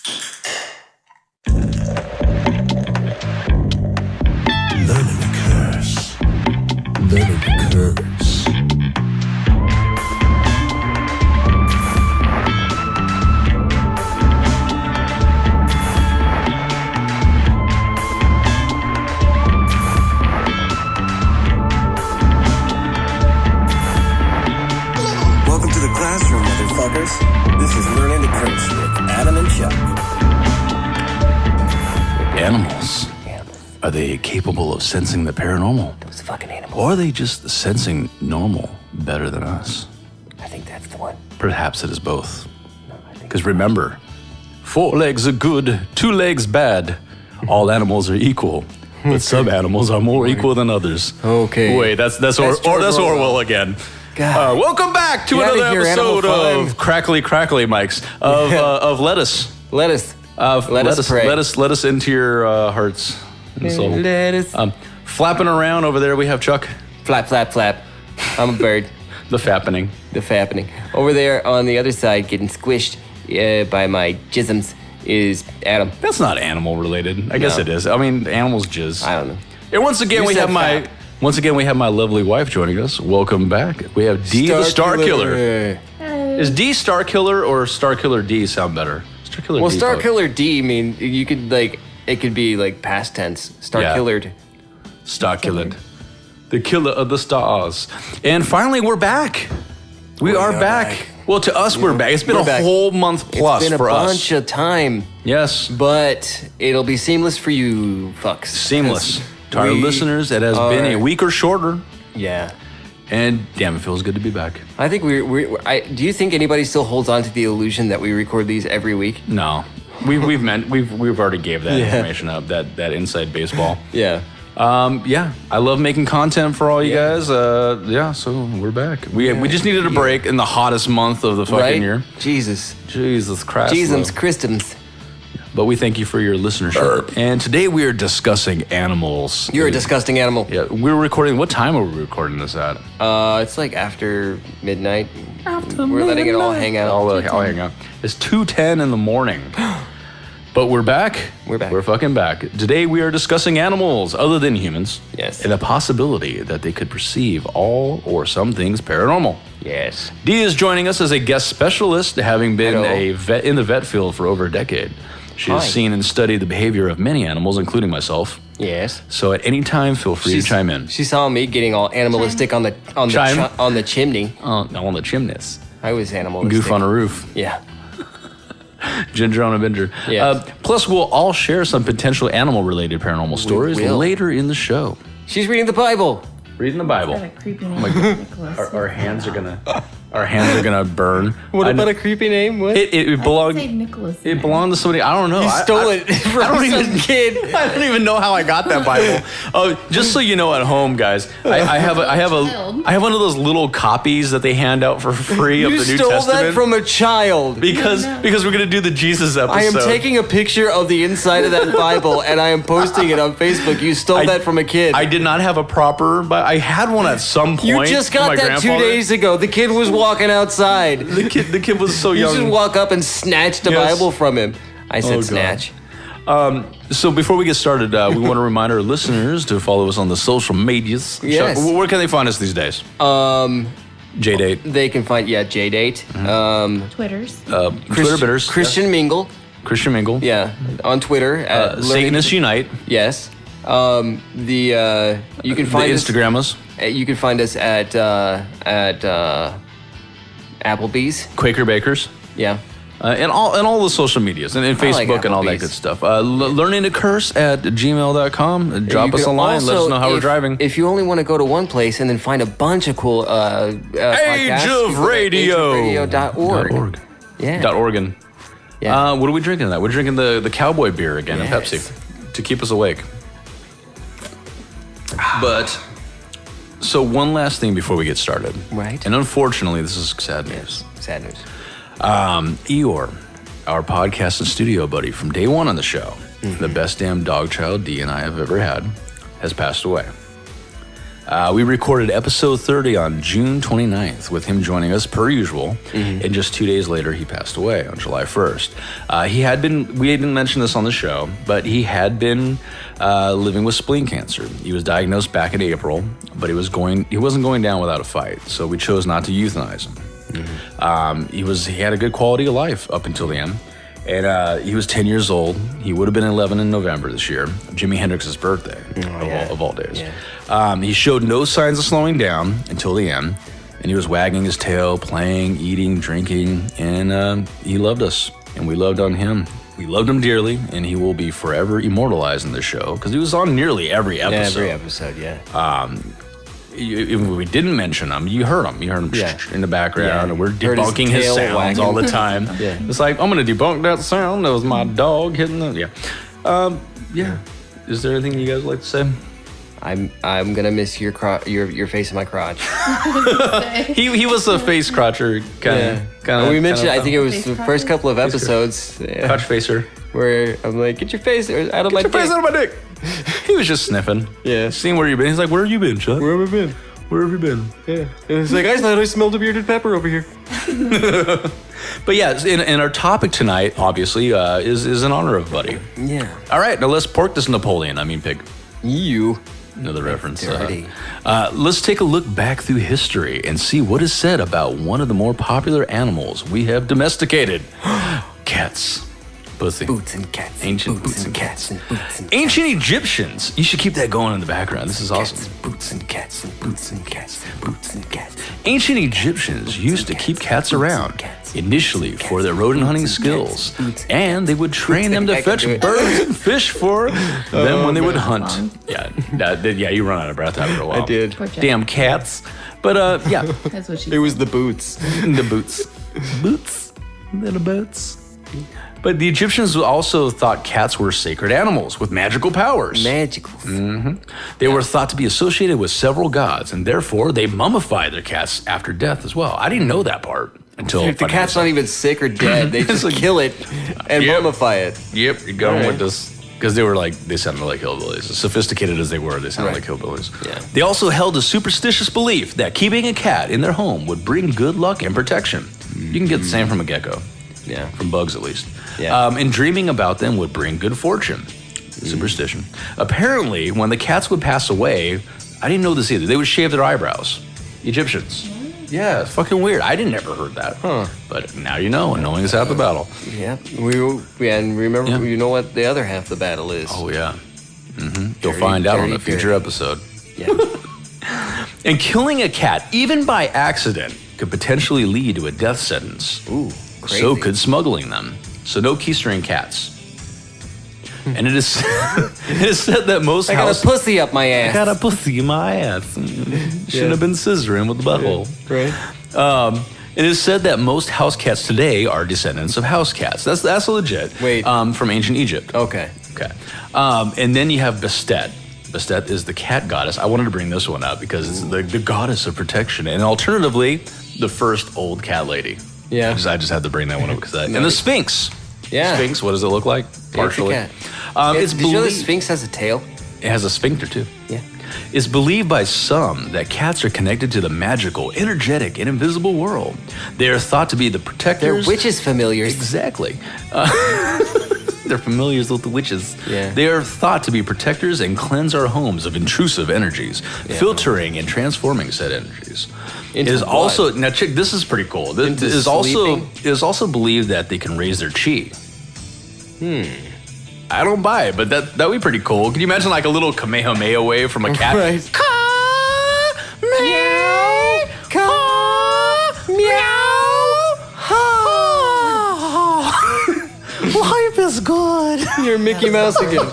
Learning a curse. Learning a curse. Welcome to the classroom, motherfuckers. This is Learning to Curse with Adam and Chuck. Animals. Are they capable of sensing the paranormal? Those fucking animals. Or are they just sensing normal better than us? I think that's the one. Perhaps it is both. No, I think Because remember, 4 legs are good, 2 legs bad. All animals are equal, but some animals are more equal than others. Okay. Wait, that's George Orwell Orwell again. God. Welcome back to Get another outta here, Animal episode of Farm. Crackly Mics of Lettuce. Lettuce. Let us into your hearts and soul. Lettuce. Flapping around over there, we have Chuck. Flap, flap, flap. I'm a bird. The fappening. The fappening. Over there on the other side, getting squished by my jisms, is Adam. That's not animal related. I guess No. it is. I mean, animals jizz. I don't know. And once again, You we said have fap. we have my lovely wife joining us. Welcome back. We have D, the Star Killer. Is D Star Killer or Star Killer D sound better? Star Killer Well, D. Star probably. Killer D, I mean, you could it could be like past tense. Star Yeah. Killered. Star Killer. The killer of the stars. And finally, we're back. We are back. Well, to us, we're back. It's been We're a back. whole month plus It's been a for bunch us. of time, Yes. but it'll be seamless for you fucks. Seamless. To our We listeners, it has been a are- week or shorter. Yeah. And damn, it feels good to be back. I think do you think anybody still holds on to the illusion that we record these every week? No, we've already gave that Yeah. information up. That inside baseball. Yeah. Yeah, I love making content for all you guys. Yeah, so we're back. We just needed a break in the hottest month of the fucking Right? year. Jesus. Jesus Christ. Jeezums, love. Christums. But we thank you for your listenership. And today we are discussing animals. You're a disgusting animal. Yeah, we're recording. What time are we recording this at? It's like after midnight. We're letting it all hang out. I'll hang out. It's 2:10 in the morning. But we're back. We're back. We're fucking back. Today we are discussing animals other than humans. Yes. And the possibility that they could perceive all or some things paranormal. Yes. Dee is joining us as a guest specialist, having been Hello. a vet in the vet field for over a decade. She has Hi. seen and studied the behavior of many animals, including myself. Yes. So at any time, feel free to chime in. She saw me getting all animalistic on the Chime. on the chimney. On the chimneys. I was animalistic. Goof on a roof. Yeah. Ginger on a binger. Yes. Plus, we'll all share some potential animal-related paranormal stories will. later in the show. She's reading the Bible. Reading the Bible. Got a creepy name, Nicholas. Our hands are gonna burn. What about a creepy name? What? It belonged. Say Nicholas. It belonged to somebody. I don't know. You I stole it from I don't some even, kid. I don't even know how I got that Bible. Oh, just so you know, at home, guys, I have one of those little copies that they hand out for free of You the New stole Testament. that from a child. because we're gonna do the Jesus episode. I am taking a picture of the inside of that Bible and I am posting it on Facebook. You stole that from a kid. I did not have a proper, but I had one at some point. You just from got my that 2 grandfather. days ago. The kid was walking outside. The kid was so You young. just walk up and snatch the Yes. Bible from him. I said Oh, God. snatch. So before we get started, we want to remind our listeners to follow us on the social medias. Yes. Chuck, where can they find us these days? J-Date. They can find J-Date. Twitters. Twitter bitters. Christian Mingle. Christian Mingle. Yeah, on Twitter. At Satanists Unite. Yes. You can find The us. Instagrammers. You can find us at Applebee's. Quaker Bakers. Yeah. And all the social medias and Facebook I like and all that Applebee's. good stuff. Learning to curse at gmail.com. Drop You us a can line. Let us also, know how we're if- driving. If you only want to go to one place and then find a bunch of cool podcasts, of you go to Radio. ageofradio.org. .org. Yeah. Oregon. Yeah. What are we drinking tonight? We're drinking the cowboy beer again in Yes. Pepsi to keep us awake. But, so one last thing before we get started. Right. And unfortunately, this is sad news. Sad news. Eeyore, our podcast and studio buddy from day one on the show, the best damn dog child Dee and I have ever had, has passed away. We recorded episode 30 on June 29th with him joining us per usual. And just 2 days later, he passed away on July 1st. We didn't mention this on the show, but he had been living with spleen cancer. He was diagnosed back in April, but he wasn't going down without a fight. So we chose not to euthanize him. He had a good quality of life up until the end. And he was 10 years old. He would have been 11 in November this year, Jimi Hendrix's birthday, of all days. Yeah. He showed no signs of slowing down until the end, and he was wagging his tail, playing, eating, drinking, and he loved us, and we loved on him. We loved him dearly, and he will be forever immortalized in this show, because he was on nearly every episode. Yeah, every episode, yeah. If we didn't mention him, you heard him. You heard him in the background, and we're debunking his sounds wagging all the time. It's like, I'm going to debunk that sound. That was my dog hitting the... Yeah. Is there anything you guys would like to say? I'm gonna miss your face in my crotch. he was a face crotcher kind of. We mentioned. I think it was the first couple of episodes. Crotch facer. Where I'm like, get your face out of my dick. Get your face out of my dick. He was just sniffing. Yeah. Seeing where you've been. He's like, where have you been, Chuck? Where have I been? Where have you been? Yeah. And it's like, I thought I smelled a bearded pepper over here. But yeah, and our topic tonight, obviously, is in honor of Buddy. Yeah. All right, now let's pork this Napoleon. I mean, pig. You. Another reference. Dirty. Let's take a look back through history and see what is said about one of the more popular animals we have domesticated. Cats. Pussy. Boots and cats. Ancient boots and cats. Ancient Egyptians. You should keep that going in the background. This is awesome. Boots and cats and boots and cats and boots and cats. Ancient Egyptians used to keep cats around, initially for their rodent hunting skills, and they would train them to fetch birds and fish for them when they would hunt. Yeah, you run out of breath after a while. I did. Damn cats. But yeah. That's what she It was the boots. The boots. Boots. Little boots. But the Egyptians also thought cats were sacred animals with magical powers. They were thought to be associated with several gods, and therefore they mummified their cats after death as well. I didn't know that part until the cat's not even sick or dead. They just kill it and mummify it. Yep, you're going with this. Because they sounded like hillbillies. As sophisticated as they were, they sounded like hillbillies. Yeah. They also held a superstitious belief that keeping a cat in their home would bring good luck and protection. You can get the same from a gecko. Yeah. From bugs, at least. Yeah. And dreaming about them would bring good fortune. Superstition. Apparently, when the cats would pass away, I didn't know this either, they would shave their eyebrows. Egyptians. Yeah, it's fucking weird. I didn't never heard that. Huh. But now you know, and knowing is half the battle. Yeah. And remember, you know what the other half of the battle is. Oh, yeah. You'll find out on a future episode. Yeah. And killing a cat, even by accident, could potentially lead to a death sentence. Ooh. Crazy. So could smuggling them. So no keystring cats. And it is said that most I got a pussy up my ass. I got a pussy in my ass. Shouldn't have been scissoring with the butthole. Right. It is said that most house cats today are descendants of house cats. That's legit. Wait. From ancient Egypt. Okay. And then you have Bastet. Bastet is the cat goddess. I wanted to bring this one up because it's the goddess of protection. And alternatively, the first old cat lady. Yeah. I just had to bring that one up because and the Sphinx. Yeah. Sphinx, what does it look like? Partially. Did you know the Sphinx has a tail? It has a sphincter too. Yeah. It's believed by some that cats are connected to the magical, energetic, and invisible world. They are thought to be the protectors. They're witches' familiars. Exactly. They're familiars with the witches. Yeah. They are thought to be protectors and cleanse our homes of intrusive energies, filtering and transforming said energies. It is also now check. This is pretty cool. It is also believed that they can raise their chi. I don't buy it, but that would be pretty cool. Can you imagine like a little Kamehameha wave from a cat? Right. Meow. Meow. Life is good. You're Mickey Mouse again.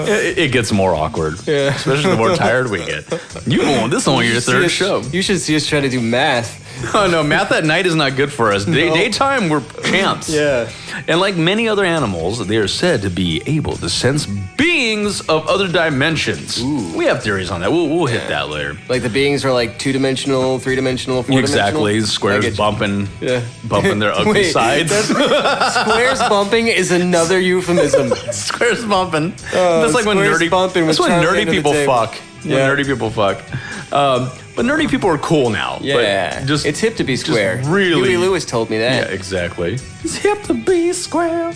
It gets more awkward, especially the more tired we get. This is only your third show. You should see us try to do math. Oh no, math at night is not good for us. Daytime, we're champs. Yeah. And like many other animals, they are said to be able to sense beings of other dimensions. Ooh. We have theories on that. We'll hit that later. Like the beings are like 2-dimensional, 3-dimensional, 4-dimensional? Exactly. Squares bumping their ugly sides. Squares bumping is another euphemism. Squares bumping. That's like when nerdy bumping. That's when nerdy people fuck. nerdy people fuck. But nerdy people are cool now. Yeah. But just, it's hip to be square. Really. Huey Lewis told me that. Yeah, exactly. It's hip to be square.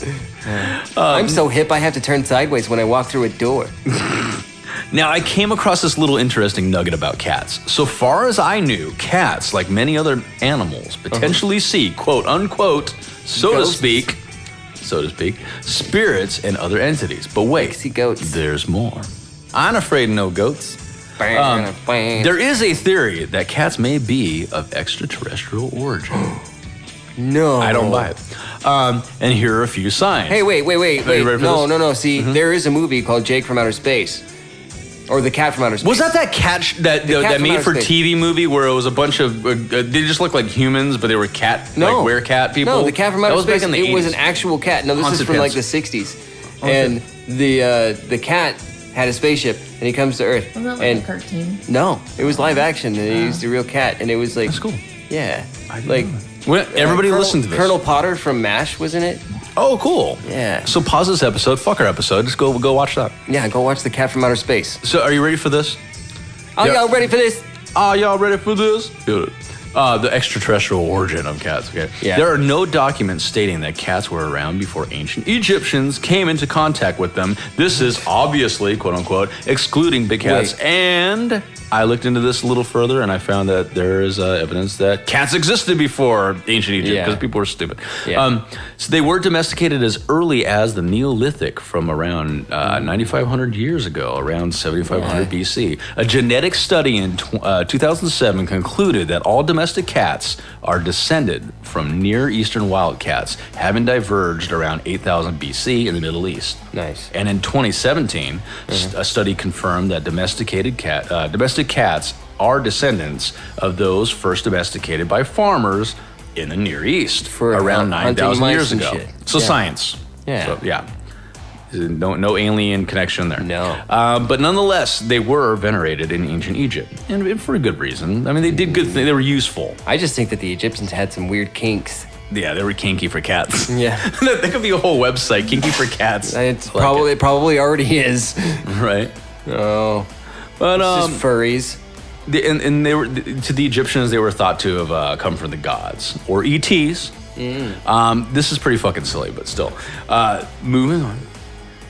I'm so hip I have to turn sideways when I walk through a door. Now, I came across this little interesting nugget about cats. So far as I knew, cats, like many other animals, potentially see, quote unquote, so to speak, spirits and other entities. But wait, see goats. There's more. I'm afraid no goats. There is a theory that cats may be of extraterrestrial origin. No. I don't buy it. And here are a few signs. Hey, wait. Are you ready for this? No. See, there is a movie called Jake from Outer Space. Or The Cat from Outer Space. Was that cat that from made Outer for Space. TV movie where it was a bunch of they just looked like humans, but they were cat, like werecat people? No, The Cat from That Outer was back Space. in the It was 80s. an actual cat. No, this Haunted is from like the Pets. 60s. And the cat had a spaceship, and he comes to Earth. Was that like and a cartoon? No, it was live action, and they used a real cat, and it was like That's cool. Yeah, I didn't like know everybody listened to this. Colonel Potter from MASH was in it. Oh, cool. Yeah. So pause this episode, fuck our episode. Just go watch that. Yeah, go watch The Cat from Outer Space. So are you ready for this? Are Yeah. y'all ready for this? Are y'all ready for this? Good. The extraterrestrial origin of cats, okay? Yeah. There are no documents stating that cats were around before ancient Egyptians came into contact with them. This is obviously, quote unquote, excluding big cats. Wait. And I looked into this a little further and I found that there is evidence that cats existed before ancient Egypt because Yeah. people were stupid. Yeah. So they were domesticated as early as the Neolithic from around 9,500 years ago, around 7,500 BC. A genetic study in 2007 concluded that all domestic cats are descended from Near Eastern wildcats, having diverged around 8,000 BC in the Middle East. Nice. And in 2017, a study confirmed that domestic cats are descendants of those first domesticated by farmers in the Near East For around hunting 9,000 mice years and ago. shit. So Yeah. science. Yeah. So, yeah. No alien connection there. No. But nonetheless, they were venerated in ancient Egypt, and for a good reason. I mean, they did good things. They were useful. I just think that the Egyptians had some weird kinks. Yeah, they were kinky for cats. Yeah. That could be a whole website, kinky for cats. It Like probably already is. right. Oh, But it's just furries. and they were to the Egyptians, they were thought to have come from the gods or ETs. This is pretty fucking silly, but still. Moving on.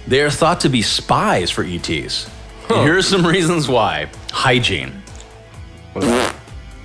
They are thought to be spies for ETs. Here are some reasons why. Hygiene.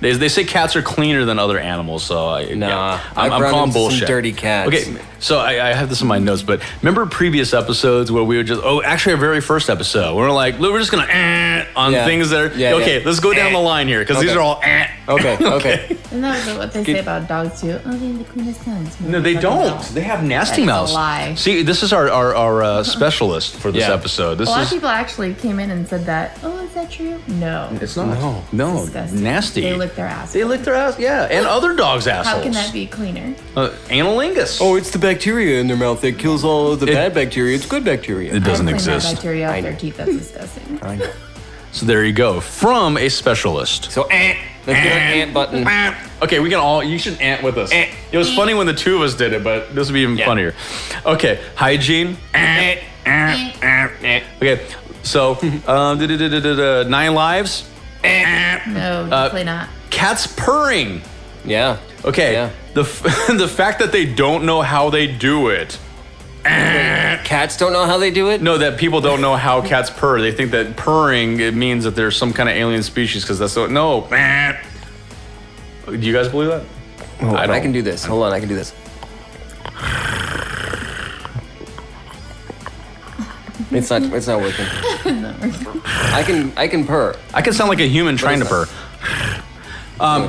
They say cats are cleaner than other animals, so I'm I've run calling into some bullshit. dirty cats. Okay, so I have this in my notes, but remember previous episodes where we were actually our very first episode, we were like, we're just gonna on Yeah. things that are, Yeah, okay, yeah. let's go down the line here, because these Okay. are all Okay. And that was what they say about dogs too. Oh, they have the cleanest tongues. No, they don't. They have nasty That's a mouths. lie. See, this is our specialist for this Yeah. episode. This A lot of is people actually came in and said that. Oh, is that true? No. it's not. No, Disgusting. nasty. They lick their ass. They lick their ass, yeah, and other dogs' assholes. How can that be cleaner? Analingus. Oh, it's the bacteria in their mouth that kills all of the bad bacteria. It's good bacteria. It doesn't I've cleaned exist. That bacteria I off their know. teeth. That's disgusting. I know. So there you go, from a specialist. So, let's get our ant button. Okay, we can all. You should ant with us. It was funny when the two of us did it, but this would be even funnier. Okay, hygiene. Okay, so 9 lives. No, definitely not. Cats purring. Yeah. Okay, Yeah. the fact that they don't know how they do it. Cats don't know how they do it? No, that people don't know how cats purr. They think that purring, it means that there's some kind of alien species because that's what. No. Do you guys believe that? I can do this. Hold on, I can do this. It's not working. I can purr. I can sound like a human trying to purr.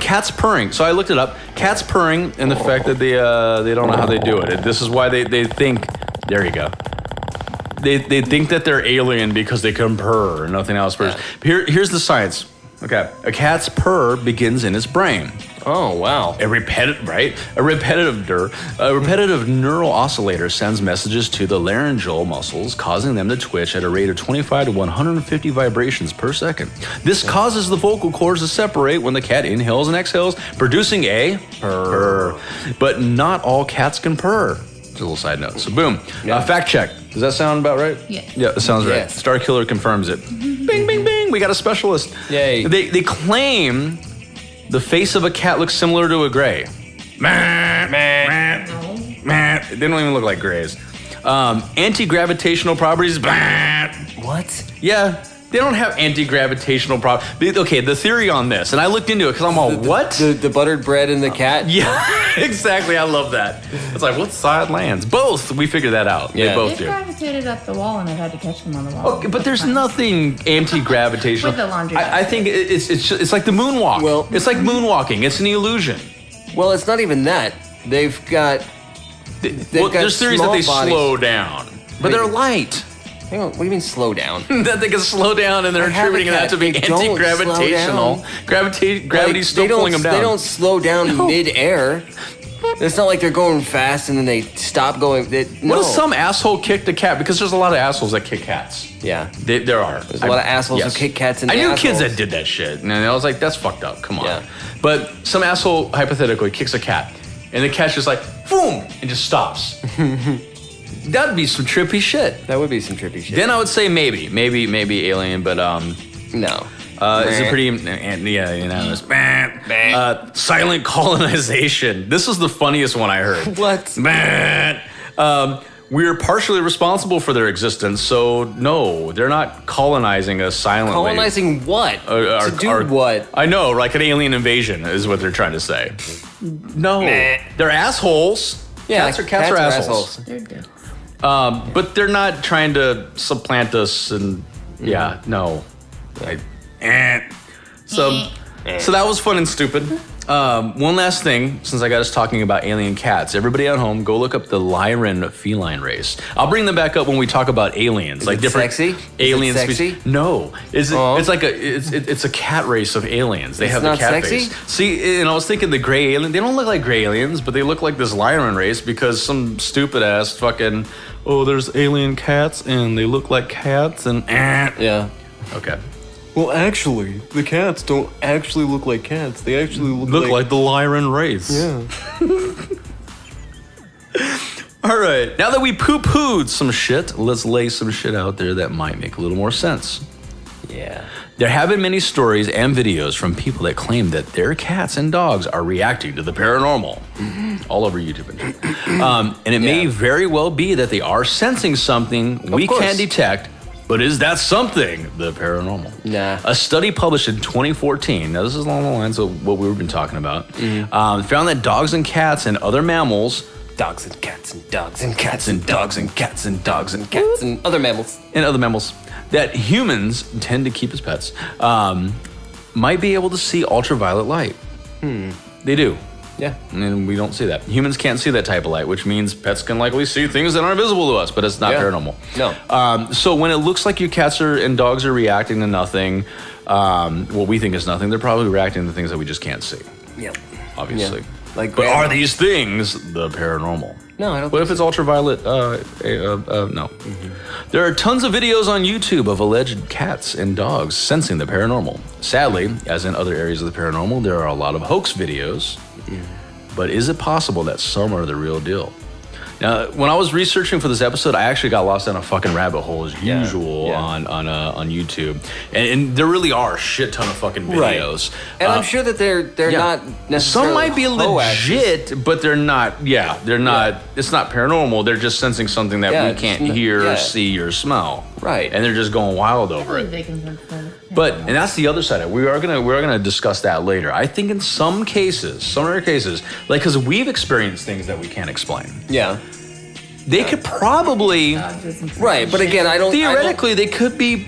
Cats purring. So I looked it up. Cats purring and the fact that they don't know how they do it. This is why they think. There you go. They think that they're alien because they can purr and nothing else purrs. Here's the science. Okay, a cat's purr begins in its brain. Oh, wow. A repetitive neural oscillator sends messages to the laryngeal muscles, causing them to twitch at a rate of 25 to 150 vibrations per second. This causes the vocal cords to separate when the cat inhales and exhales, producing a purr. But not all cats can purr. Just a little side note. So boom. Yeah. Fact check. Does that sound about right? Yeah. Yeah, that sounds right. Yes. Star Killer confirms it. Bing, bing, bing. ding, we got a specialist. Yay. They claim the face of a cat looks similar to a gray. They don't even look like grays. Anti-gravitational properties. What? Yeah, they don't have anti-gravitational properties. Okay, the theory on this, and I looked into it because I'm all, what? The buttered bread and the cat? Yeah, exactly. I love that. It's like, what side lands? Both. We figured that out. Yeah. They both They've do. gravitated up the wall, and I've had to catch them on the wall. Okay, but there's nothing anti-gravitational. With the laundry I think it's like the moonwalk. Well- it's like moonwalking. It's an illusion. Well, it's not even that. They've got Well, got there's theories that small they bodies. slow down, but they're light. Hang on, what do you mean slow down? That they can slow down, and they're I have a attributing that cat. to being They don't anti-gravitational. slow Gravity's Like, still pulling them down. They don't slow down mid-air. It's not like they're going fast and then they stop going. What if some asshole kicked a cat? Because there's a lot of assholes that kick cats. Yeah. There are. There's a lot of assholes who kick cats in I the knew kids assholes. that did that shit. And I was like, that's fucked up. Come on. Yeah. But some asshole, hypothetically, kicks a cat. And the cat's just like, boom, and just stops. That'd be some trippy shit. That would be some trippy shit. Then I would say maybe alien, but No. it's a pretty, yeah, you know, it's silent colonization. This is the funniest one I heard. What? We're partially responsible for their existence, so no, they're not colonizing us silently. Colonizing what? To do what? I know, like an alien invasion is what they're trying to say. No, they're assholes. Yeah, cats are assholes. They're good. But they're not trying to supplant us, and yeah, no. So that was fun and stupid. One last thing, since I got us talking about alien cats, everybody at home, go look up the Lyran feline race. I'll bring them back up when we talk about aliens, Is like it different sexy? alien Is it sexy? species. No, it's like it's a cat race of aliens. They It's have the not cat sexy? face. See, and I was thinking the gray alien. They don't look like gray aliens, but they look like this Lyran race because some stupid ass fucking. Oh, there's alien cats and they look like cats and. Yeah. Okay. Well, actually, the cats don't actually look like cats. They actually Look like the Lyran race. Yeah. All right. Now that we poo-pooed some shit, let's lay some shit out there that might make a little more sense. Yeah. There have been many stories and videos from people that claim that their cats and dogs are reacting to the paranormal. All over YouTube and shit. And it may very well be that they are sensing something we course. can't detect. But is that something? The paranormal. Nah. A study published in 2014, now this is along the lines of what we've been talking about, found that dogs and cats and other mammals, Dogs and cats and dogs and cats and dogs and cats and dogs and cats and other mammals. that humans tend to keep as pets, might be able to see ultraviolet light. They do. Yeah. And we don't see that. Humans can't see that type of light, which means pets can likely see things that aren't visible to us, but it's not paranormal. No. So when it looks like your cats and dogs are reacting to nothing, what we think is nothing, they're probably reacting to things that we just can't see, Yeah. obviously. Yeah. Like But grandma. are these things the paranormal? No, I don't What think if it's ultraviolet? No. There are tons of videos on YouTube of alleged cats and dogs sensing the paranormal. Sadly, as in other areas of the paranormal, there are a lot of hoax videos. But is it possible that some are the real deal? Now, when I was researching for this episode, I actually got lost down a fucking rabbit hole as usual on YouTube, and there really are a shit ton of fucking videos. And I'm sure that they're not necessarily. Some might be hoaxes. legit, but they're not. Yeah, they're not. Yeah. It's not paranormal. They're just sensing something that we can't hear, see, or smell. Right. And they're just going wild I over believe it. they can sense them. But and that's the other side of it. We are gonna discuss that later. I think in some rare cases, like because we've experienced things that we can't explain. Yeah. They could probably Right, but again, I don't. theoretically they could be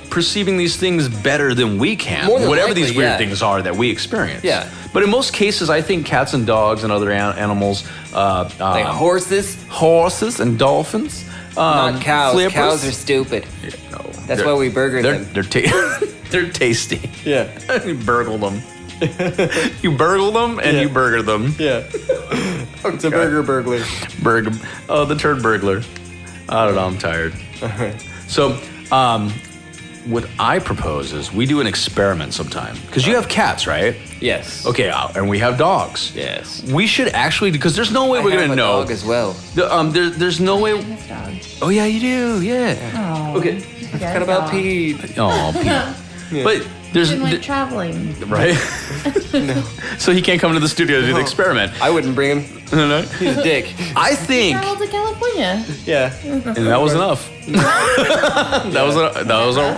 perceiving these things better than we can. More than Whatever likely, these weird yeah. things are that we experience. Yeah. But in most cases, I think cats and dogs and other animals, like horses and dolphins, not cows. flippers. Cows are stupid. Yeah, no, That's why we burger them. They're tasty. Yeah. You burgle them. You burgle them and you burger them. Yeah. It's a burger burglar. Oh, the turd burglar. I don't know. I'm tired. All right. So, what I propose is we do an experiment sometime. Because you have cats, right? Yes. Okay, and we have dogs. Yes. We should actually, because there's no way we're I going have to a know. dog as well. There's no way. His dog. Oh, yeah, you do. Yeah. Oh, Okay. What about Pete? Oh, Pete. But there's. He went traveling. Right? No. So he can't come to the studio to do the experiment. I wouldn't bring him. No. He's a dick. I think. Traveled to California. Yeah. And that was enough. that was all.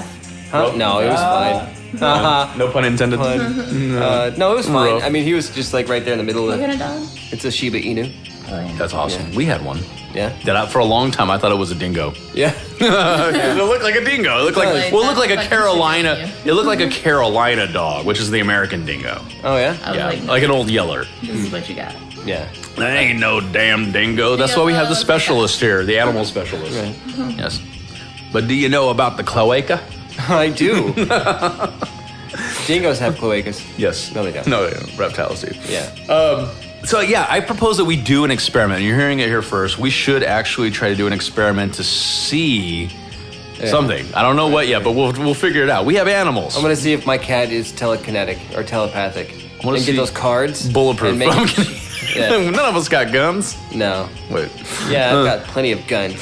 Huh? No, it was fine. No pun intended. No, it was fine. Rough. I mean, he was just like right there in the middle What of kind of dog? It's a Shiba Inu. Oh, yeah. That's awesome. We had one. Yeah. For a long time, I thought it was a dingo. Yeah. It looked like a dingo. It looked like Really? well, it looked like a That's like Carolina. Shiba It looked like a Carolina dog, which is the American dingo. Oh yeah. I was Yeah, like, like an old yeller. this is what you got. Yeah. That ain't no damn dingo. That's why we have the specialist here, the animal specialist. Yes. But do you know about the cloaca? I do. Dingoes have cloacas. Yes. No, they don't. No, they don't. Reptiles do. Yeah. So yeah, I propose that we do an experiment. You're hearing it here first. We should actually try to do an experiment to see something. I don't know what yet, but we'll figure it out. We have animals. I'm gonna see if my cat is telekinetic or telepathic. wanna And see get those cards. Bulletproof. and make- Yeah. None of us got guns. No. Wait. Yeah, I've got plenty of guns.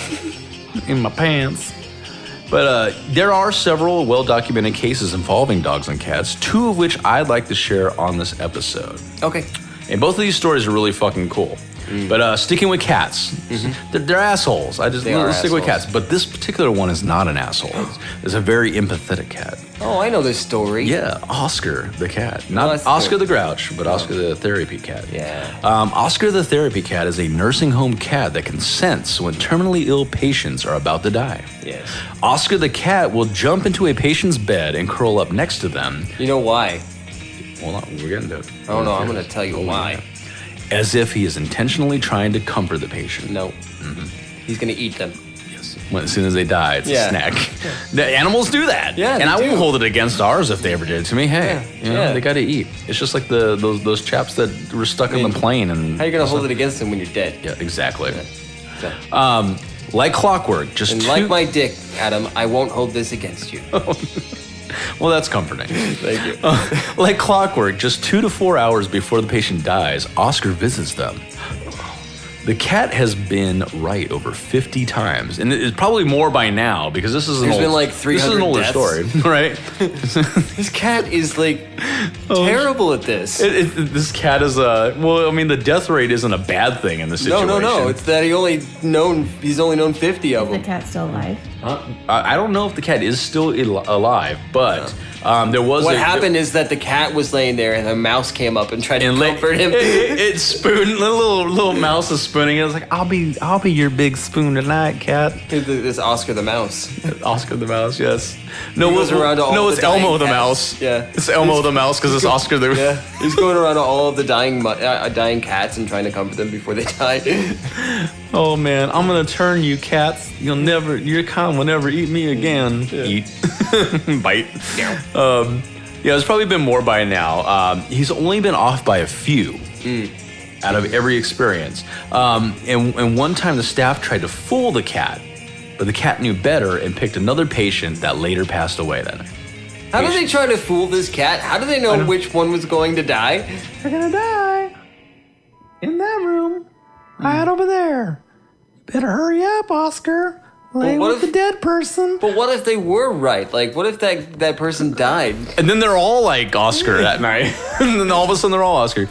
In my pants. But there are several well-documented cases involving dogs and cats, two of which I'd like to share on this episode. Okay. And both of these stories are really fucking cool. But sticking with cats, they're assholes. Let's stick with cats. But this particular one is not an asshole. It's a very empathetic cat. Oh, I know this story. Yeah, Oscar the cat. Not that's Oscar good. the Grouch, but Oscar the therapy cat. Yeah. Oscar the therapy cat is a nursing home cat that can sense when terminally ill patients are about to die. Yes. Oscar the cat will jump into a patient's bed and curl up next to them. You know why? Hold on, we're getting to it. Oh no, I'm gonna tell you why. As if he is intentionally trying to comfort the patient. No. He's gonna eat them. Yes. As soon as they die, it's Yeah. a snack. The animals do that. Yeah, and they I do. won't hold it against ours if they ever did it to me. Hey, you know, Yeah. they got to eat. It's just like those chaps that were stuck on the plane and. How are you gonna hold it against him when you're dead? Yeah, exactly. So, Like clockwork, just and two. like my dick, Adam, I won't hold this against you. Well, that's comforting. Thank you. Like clockwork, just 2 to 4 hours before the patient dies, Oscar visits them. The cat has been right over 50 times, and it's probably more by now because this is an There's old, been like this is 300 an older deaths. story, right? This cat is like terrible at this. This cat is well, I mean, the death rate isn't a bad thing in this situation. No. It's that he's only known 50 of Is the them. cat still alive? I don't know if the cat is still alive, but there was What happened is that the cat was laying there and a mouse came up and tried to and comfort him. It spooned. Little mouse is spooning. It was like, I'll be your big spoon tonight, cat. This Oscar the mouse. Oscar the mouse, yes. No, He goes around to all it's the dying Elmo the cats. mouse. Yeah. It's Elmo the mouse because it's Oscar the. Yeah, he's going around to all of the dying cats and trying to comfort them before they die. Oh man, I'm gonna turn you cats. Your kind will never eat me again. Eat, bite. Yeah, it's probably been more by now. He's only been off by a few out of every experience. And one time the staff tried to fool the cat, but the cat knew better and picked another patient that later passed away that night. How do they try to fool this cat? How do they know which one was going to die? They're gonna die in that room, right over there. Better hurry up, Oscar. Lay what with if- the dead person. But what if they were right? Like, what if that person died? And then they're all like Oscar that night. And then all of a sudden they're all Oscar.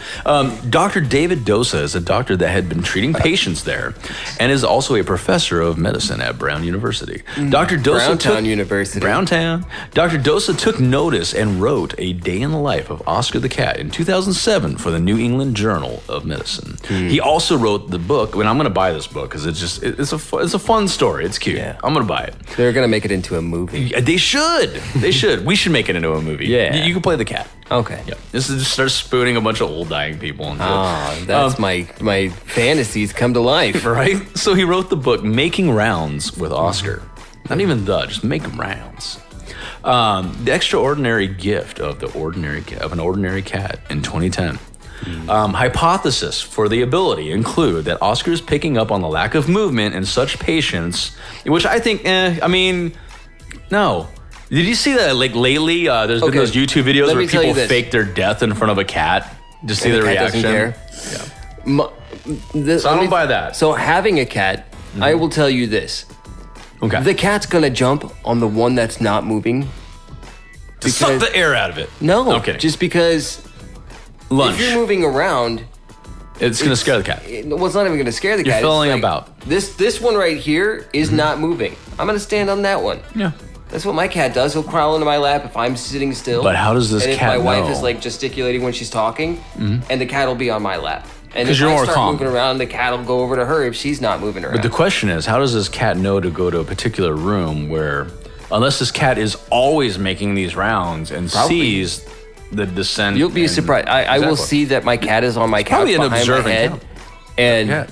Dr. David Dosa is a doctor that had been treating patients there and is also a professor of medicine at Brown University. Dr. Dosa Browntown University. Browntown. Dr. Dosa took notice and wrote a day in the life of Oscar the cat in 2007 for the New England Journal of Medicine. He also wrote the book. I mean, I'm going to buy this book because it's a fun story. It's cute. Yeah. I'm going to buy it. They're gonna make it into a movie. Yeah, they should. They should. We should make it into a movie. Yeah. You can play the cat. Okay. Yeah. This is just start spooning a bunch of old dying people. And Oh, that's my fantasies come to life. right. So he wrote the book Making Rounds with Oscar. Not even just making rounds. The extraordinary gift of an ordinary cat in 2010. Hypothesis for the ability include that Oscar is picking up on the lack of movement in such patients, which I think, no. Did you see that like lately? There's been Okay. those YouTube videos Let where me tell you people this. fake their death in front of a cat. Just see And the the cat reaction. doesn't care. So I don't buy that. So having a cat, I will tell you this. Okay. The cat's gonna jump on the one that's not moving. To suck the air out of it. No, Okay. just because Lunch. if you're moving around, It's gonna scare the cat. well, it's not even gonna scare the You're cat. It's filling like, about. This one right here is not moving. I'm gonna stand on that one. Yeah. That's what my cat does. He'll crawl into my lap if I'm sitting still. But how does this and if cat my wife know? is like gesticulating when she's talking, and the cat will be on my lap. And 'Cause if you're I more start calm. moving around, the cat will go over to her if she's not moving around. But the question is, how does this cat know to go to a particular room where, unless this cat is always making these rounds and Probably. sees the descent? You'll be and- surprised. I will Exactly. see that my cat is on my couch probably an behind my observant head, cat. and Cat.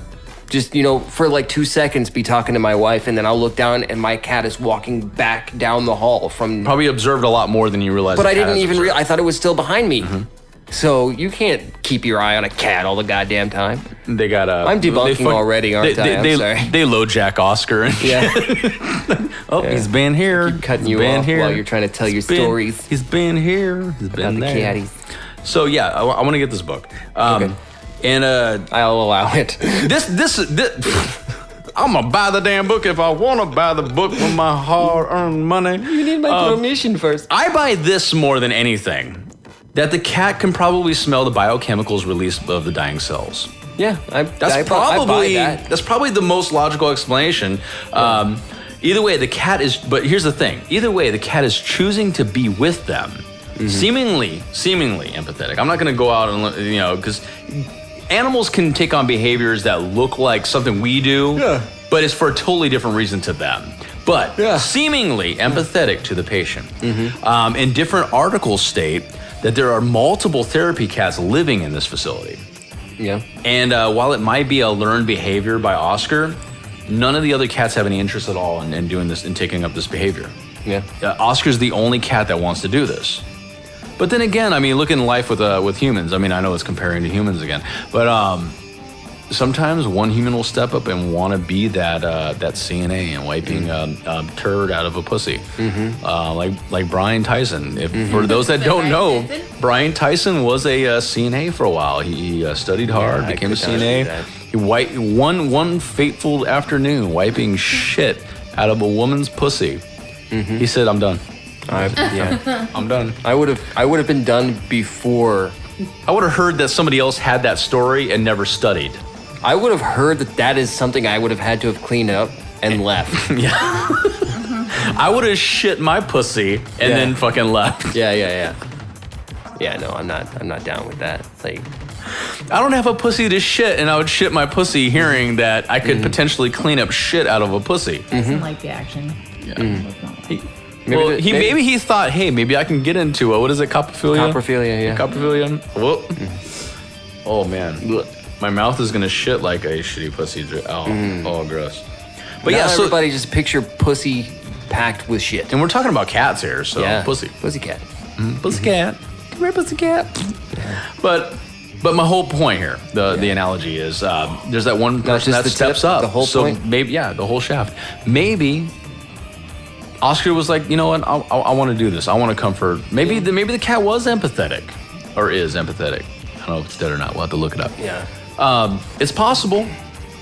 just for like 2 seconds be talking to my wife, and then I'll look down and my cat is walking back down the hall from. Probably observed a lot more than you realize. But the I cat didn't has even observed. I thought it was still behind me. So you can't keep your eye on a cat all the goddamn time. They got a. I'm debunking already, aren't I? I'm sorry. They low jack Oscar. And Yeah, He's been here. cutting He's you been off here. while you're trying to tell your He's been- stories He's been here. He's been about the there. catties. So yeah, I want to get this book. Okay. And I'll allow it. this I'm gonna buy the damn book if I want to buy the book with my hard-earned money. You need my permission first. I buy this more than anything. That the cat can probably smell the biochemicals released of the dying cells. Yeah, That's I probably buy that. that's probably the most logical explanation. Either way, the cat is. But here's the thing: either way, the cat is choosing to be with them, seemingly empathetic. I'm not going to go out and because animals can take on behaviors that look like something we do, but it's for a totally different reason to them. But seemingly empathetic to the patient. And different articles state that there are multiple therapy cats living in this facility. Yeah. And while it might be a learned behavior by Oscar, none of the other cats have any interest at all in doing this and taking up this behavior. Yeah. Oscar's the only cat that wants to do this. But then again, I mean, look in life with humans. I mean, I know it's comparing to humans again, but sometimes one human will step up and want to be that CNA and wiping a turd out of a pussy, like Brian Tyson. For those that don't know, Brian Tyson was a CNA for a while. He studied hard, I became a could not see that. CNA. He one fateful afternoon wiping shit out of a woman's pussy. He said, "I'm done. Yeah. I'm done." I would have been done before. I would have heard that somebody else had that story and never studied. I would have heard that is something I would have had to have cleaned up and left. I would have shit my pussy and then fucking left. Yeah. Yeah, no, I'm not down with that. It's like, I don't have a pussy to shit, and I would shit my pussy hearing that I could potentially clean up shit out of a pussy. Doesn't like the action. Maybe he thought, hey, maybe I can get into what is it, coprophilia? Coprophilia, yeah. Coprophilia. Whoop. Oh man, my mouth is gonna shit like a shitty pussy. Oh, gross. But Now yeah, so everybody just picture pussy packed with shit. and we're talking about cats here, so pussy. Pussycat. Pussycat. Come here, pussycat. But my whole point here, the analogy is, there's that one person just that the steps tip, up. the whole so point? maybe, the whole shaft. Maybe Oscar was like, you know what, I want to do this. I want to comfort. Maybe the cat was empathetic, or is empathetic. I don't know if it's dead or not. We'll have to look it up. Yeah. It's possible,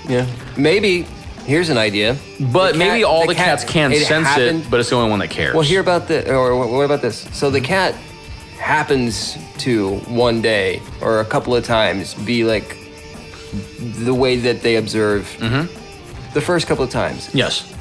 Yeah. Maybe. Here's an idea. but maybe all the cats can sense happened- it, but it's the only one that cares. Well, hear about what about this? So the cat happens to one day or a couple of times be like the way that they observe the first couple of times, Yes.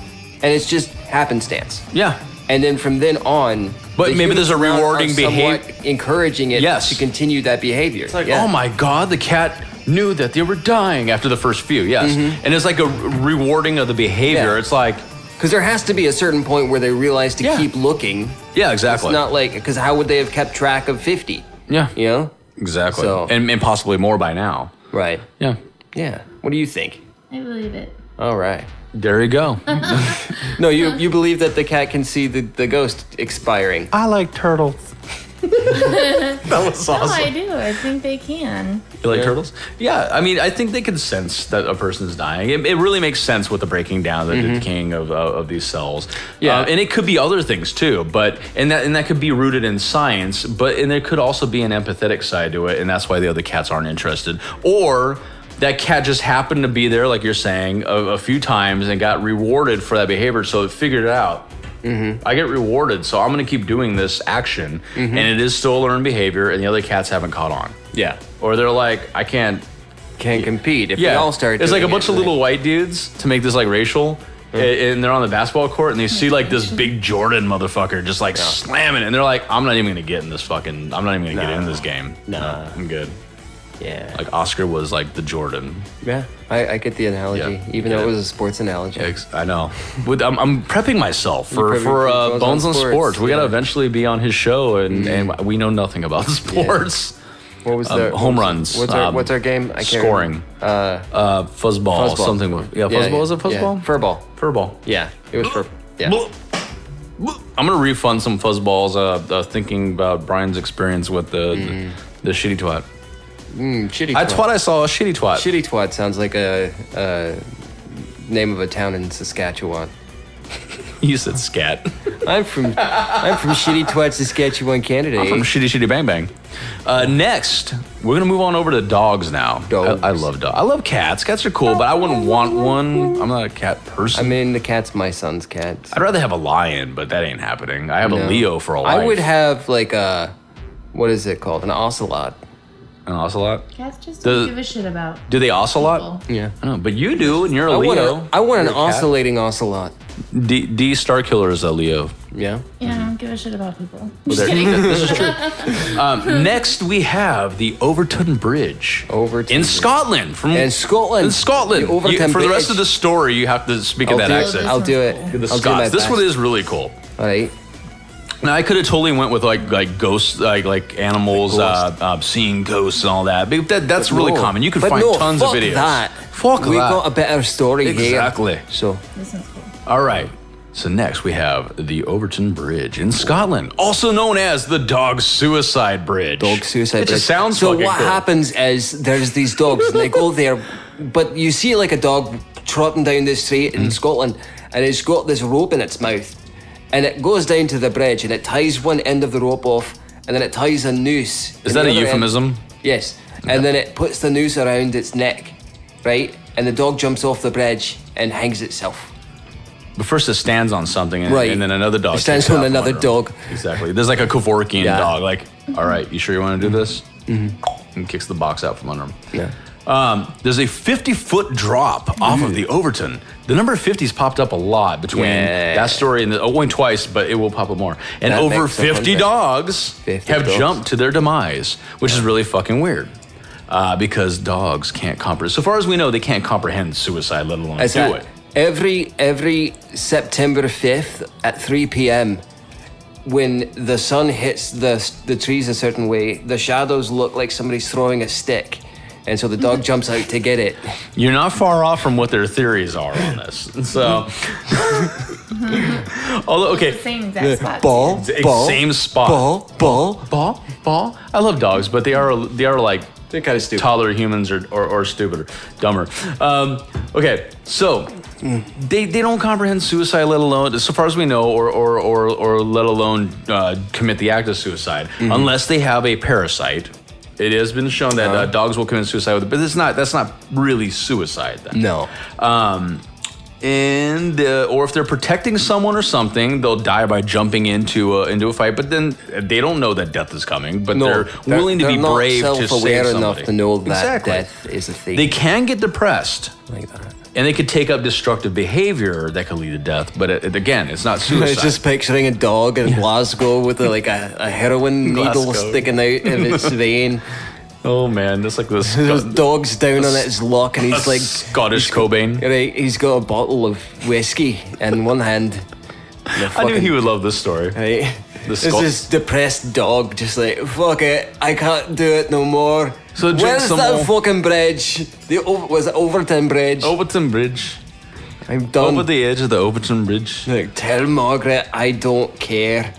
and it's just happenstance. Yeah. And then from then on, But the maybe there's a humans around rewarding are somewhat behavior. encouraging it Yes. to continue that behavior. It's like, oh my God, the cat knew that they were dying after the first few. Yes. And it's like a rewarding of the behavior. Yeah. It's like, Because there has to be a certain point where they realize to Yeah. keep looking. yeah, exactly. It's not like, because how would they have kept track of 50? Yeah. You know? Exactly. So- And possibly more by now. Right. Yeah. Yeah. What do you think? I believe it. All right. There you go. No, you believe that the cat can see the ghost expiring. I like turtles. That was No, awesome. I do. I think they can. You like turtles? Yeah, I mean, I think they can sense that a person's dying. It really makes sense with the breaking down, the decaying of these cells. Yeah. And it could be other things too, but and that could be rooted in science, and there could also be an empathetic side to it, and that's why the other cats aren't interested. Or that cat just happened to be there, like you're saying, a few times and got rewarded for that behavior, so it figured it out. I get rewarded, so I'm going to keep doing this action, and it is still a learned behavior, and the other cats haven't caught on. Yeah. Or they're like, I can't Compete. If we all start it's like a doing bunch it, of little white dudes to make this like racial, and they're on the basketball court, and they see like this big Jordan motherfucker just like slamming, and they're like, I'm not even going to get in this fucking, I'm not even going to get in this game. Nah. I'm good. Yeah. Like Oscar was like the Jordan. Yeah. I get the analogy, Yeah. even though it was a sports analogy. I know. I'm prepping myself for prepping for Bones on Sports, Sports. We got to yeah. eventually be on his show, and we know nothing about sports. What was the home runs. What's our game? I can't Scoring. remember. Fuzzball. Something with fuzzball. Is it fuzzball? Yeah. Furball. Furball. Yeah, it was fur. Yeah. I'm gonna refund some fuzzballs. Thinking about Brian's experience with the shitty twat. Shitty I twat. twat. I saw a shitty twat. Shitty twat sounds like a name of a town in Saskatchewan. You said scat. I'm from Shitty Twat, Saskatchewan, Canada. From shitty bang bang. Next, we're gonna move on over to dogs now. Dogs. I love dogs. I love cats. Cats are cool, but I wouldn't want one. I'm not a cat person. I mean, the cat's my son's cat. I'd rather have a lion, but that ain't happening. I have a Leo for a life. I would have like a, what is it called? An ocelot. an ocelot. Cats just don't Does- give a shit about Do they ocelot? people. Yeah. I don't know, but you do, and you're a I Leo. want an You're a cat. oscillating ocelot. D Starkiller is a Leo. Yeah. Yeah, I don't give a shit about people. Well, Just there- kidding. This is true. Next, we have the Overton Bridge. Overton in Bridge. Scotland. In Scotland. In Scotland. The Overton For the rest Bridge. of the story, you have to speak in that do it. accent. I'll do it. The I'll do my Scots. This best. one is really cool. All right. Now I could have totally went with like ghosts, like animals, seeing ghosts and all that. But that's really No. common. You can But find no, tons of fuck videos. That. Fuck We've that. got a better story Exactly. here. So This one's cool. All right. So next we have the Overton Bridge in Scotland, also known as the Dog Suicide Bridge. dog suicide. It just bridge. sounds so. fucking What cool. happens is there's these dogs and they go there, but you see like a dog trotting down the street Mm. in Scotland, and it's got this rope in its mouth, and it goes down to the bridge and it ties one end of the rope off, and then it ties a noose. Is in that the a other end. euphemism? Yes, and then it puts the noose around its neck, right? And the dog jumps off the bridge and hangs itself. But first it stands on something, and, Right. and then another dog It stands kicks it on out from another under him. dog. Exactly. There's like a Kevorkian Yeah. dog. Like, all right, you sure you want to do this? And kicks the box out from under him. Yeah. There's a 50-foot drop off of the Overton. The number 50's popped up a lot between Yeah. that story and only twice, but it will pop up more. And That over makes a 50 100. dogs 50 have dogs. jumped to their demise, which is really fucking weird. Because dogs can't comprehend. So far as we know, they can't comprehend suicide, let alone It's do at it. every September 5th at 3 p.m. when the sun hits the trees a certain way, the shadows look like somebody's throwing a stick. And so the dog jumps out to get it. You're not far off from what their theories are on this. So, although, okay, Same exact spot. Ball, ball, same spot. Ball. I love dogs, but they are like They're kind of stupid. toddler humans or stupider, dumber. Okay, so they don't comprehend suicide, let alone, so far as we know, or let alone commit the act of suicide, unless they have a parasite. It has been shown that dogs will commit suicide with it, but that's not really suicide then. No. Or if they're protecting someone or something, they'll die by jumping into a fight. But then they don't know that death is coming. But they're willing to be not brave to save self-aware somebody. enough to know that Exactly. death is a thing. They can get depressed, like that. and they could take up destructive behavior that could lead to death. But again, it's not suicide. It's just picturing a dog in Glasgow with a heroin needle Glasgow. sticking out of its vein. oh man, that's like this There's dogs down on its luck, and he's like Scottish Cobain. Right, he's got a bottle of whiskey in one hand. I knew he would love this story. Right. The It's Scot- this depressed dog, just like, fuck it, I can't do it no more. So drink Where's some that more. fucking bridge? Was it Overton Bridge? Overton Bridge. I'm done. Over the edge of the Overton Bridge. Like, tell Margaret I don't care.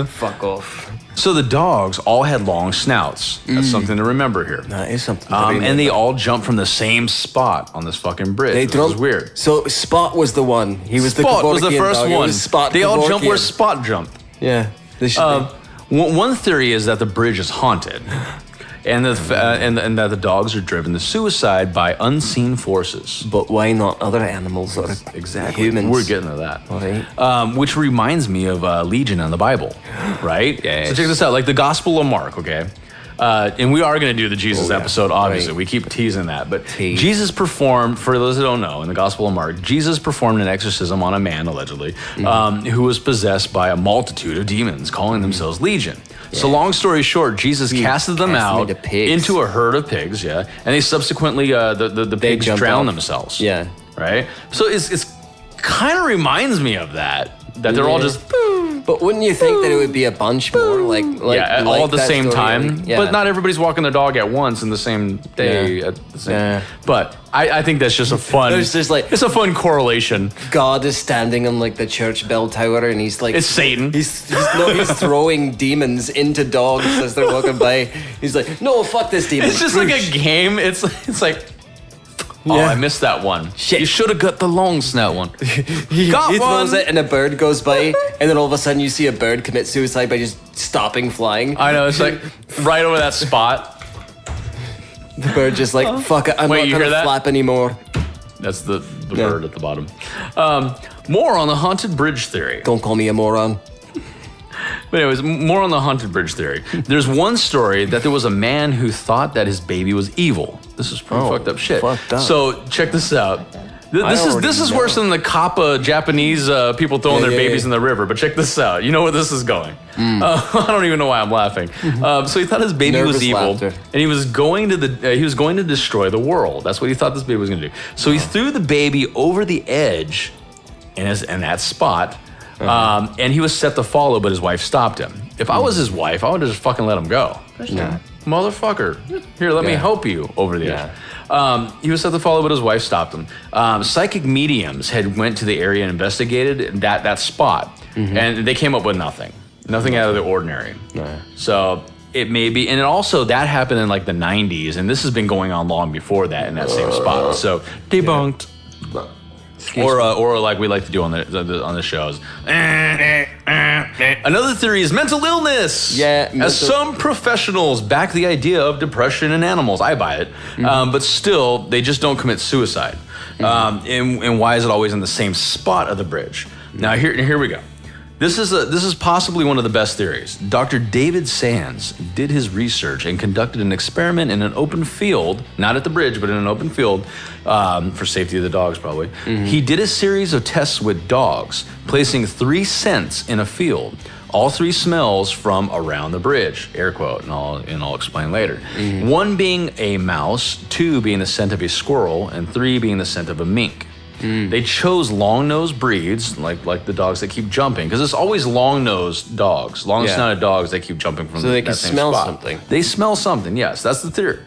Fuck off. So the dogs all had long snouts. That's something to remember here. That is something. And they all jumped from the same spot on this fucking bridge. It was weird. So Spot was the one. He was Spot the was the Kevorkian first dog. It one. was Spot They all jump where Kevorkian. Spot jumped. Yeah. They should be. One theory is that the bridge is haunted, and that the dogs are driven to suicide by unseen forces. But why not other animals or Exactly. humans? We're getting to that. All right. Which reminds me of Legion in the Bible, right? Yes. So check this out, like the Gospel of Mark, okay? And we are going to do the Jesus episode, obviously. Right. We keep teasing that. But Tease. Jesus performed, for those that don't know, in the Gospel of Mark, Jesus performed an exorcism on a man, allegedly, who was possessed by a multitude of demons, calling themselves Legion. So long story short, Jesus casted them out into a herd of pigs, and they subsequently, the pigs drowned themselves. Yeah. Right? So it's kind of reminds me of that they're all just... But wouldn't you think that it would be a bunch more, like all at the that same story, time, like, yeah. but not everybody's walking their dog at once in the same day. Yeah. At the same, Yeah. But I think that's just a fun. There's just like- it's a fun correlation. God is standing on like the church bell tower, and he's like, It's Satan. He's throwing demons into dogs as they're walking by. He's like, no, fuck this demon. It's just like a game. It's like. Oh, Yeah. I missed that one. Shit. You should have got the long snout one. he Got throws one. it, and a bird goes by, and then all of a sudden you see a bird commit suicide by just stopping flying. I know, it's like right over that spot. The bird just like, fuck it, I'm Wait, not you gonna hear that? flap anymore. That's the bird at the bottom. More on the haunted bridge theory. Don't call me a moron. But anyways, more on the haunted bridge theory. There's one story that there was a man who thought that his baby was evil. This is pretty fucked up shit. fucked up. So check this out. This already is know. worse than the Kappa Japanese people throwing their babies in the river. But check this out. You know where this is going. I don't even know why I'm laughing. So he thought his baby was Nervous evil, laughter. and he was going to destroy the world. That's what he thought this baby was going to do. So he threw the baby over the edge, in that spot. And he was set to follow, but his wife stopped him. If I was his wife, I would have just fucking let him go. For sure. Yeah. Motherfucker, here, let me help you over the edge. He was set to follow, but his wife stopped him. Psychic mediums had went to the area and investigated that spot, and they came up with nothing out of the ordinary. So it may be, and also that happened in like the 90s, and this has been going on long before that in that same spot. So debunked. Or like we like to do on the shows. Another theory is mental illness. Yeah, As some professionals back the idea of depression in animals. I buy it. But still, they just don't commit suicide. And why is it always in the same spot of the bridge? Now here we go. This is possibly one of the best theories. Dr. David Sands did his research and conducted an experiment in an open field, not at the bridge, but in an open field, for safety of the dogs probably. He did a series of tests with dogs, placing 3 scents in a field. All 3 smells from around the bridge, air quote, and I'll explain later. 1 being a mouse, 2 being the scent of a squirrel, and 3 being the scent of a mink. They chose long-nosed breeds, like the dogs that keep jumping, because it's always long-nosed dogs, long-snouted dogs that keep jumping from So they that can same smell spot. something. They smell something, yes, that's the theory.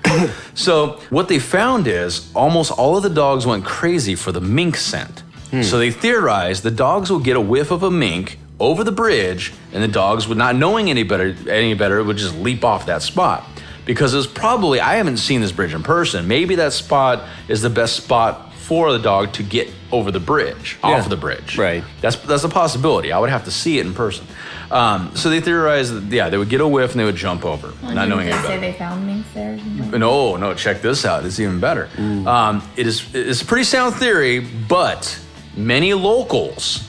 So what they found is almost all of the dogs went crazy for the mink scent. So they theorized the dogs will get a whiff of a mink over the bridge, and the dogs, would not knowing any better, would just leap off that spot. Because it's probably, I haven't seen this bridge in person, maybe that spot is the best spot for the dog to get over the bridge, off of the bridge. Right. That's a possibility. I would have to see it in person. So they theorized that, they would get a whiff and they would jump over, not knowing any They say better. they found minks there. No, check this out. It's even better. It's a pretty sound theory, but many locals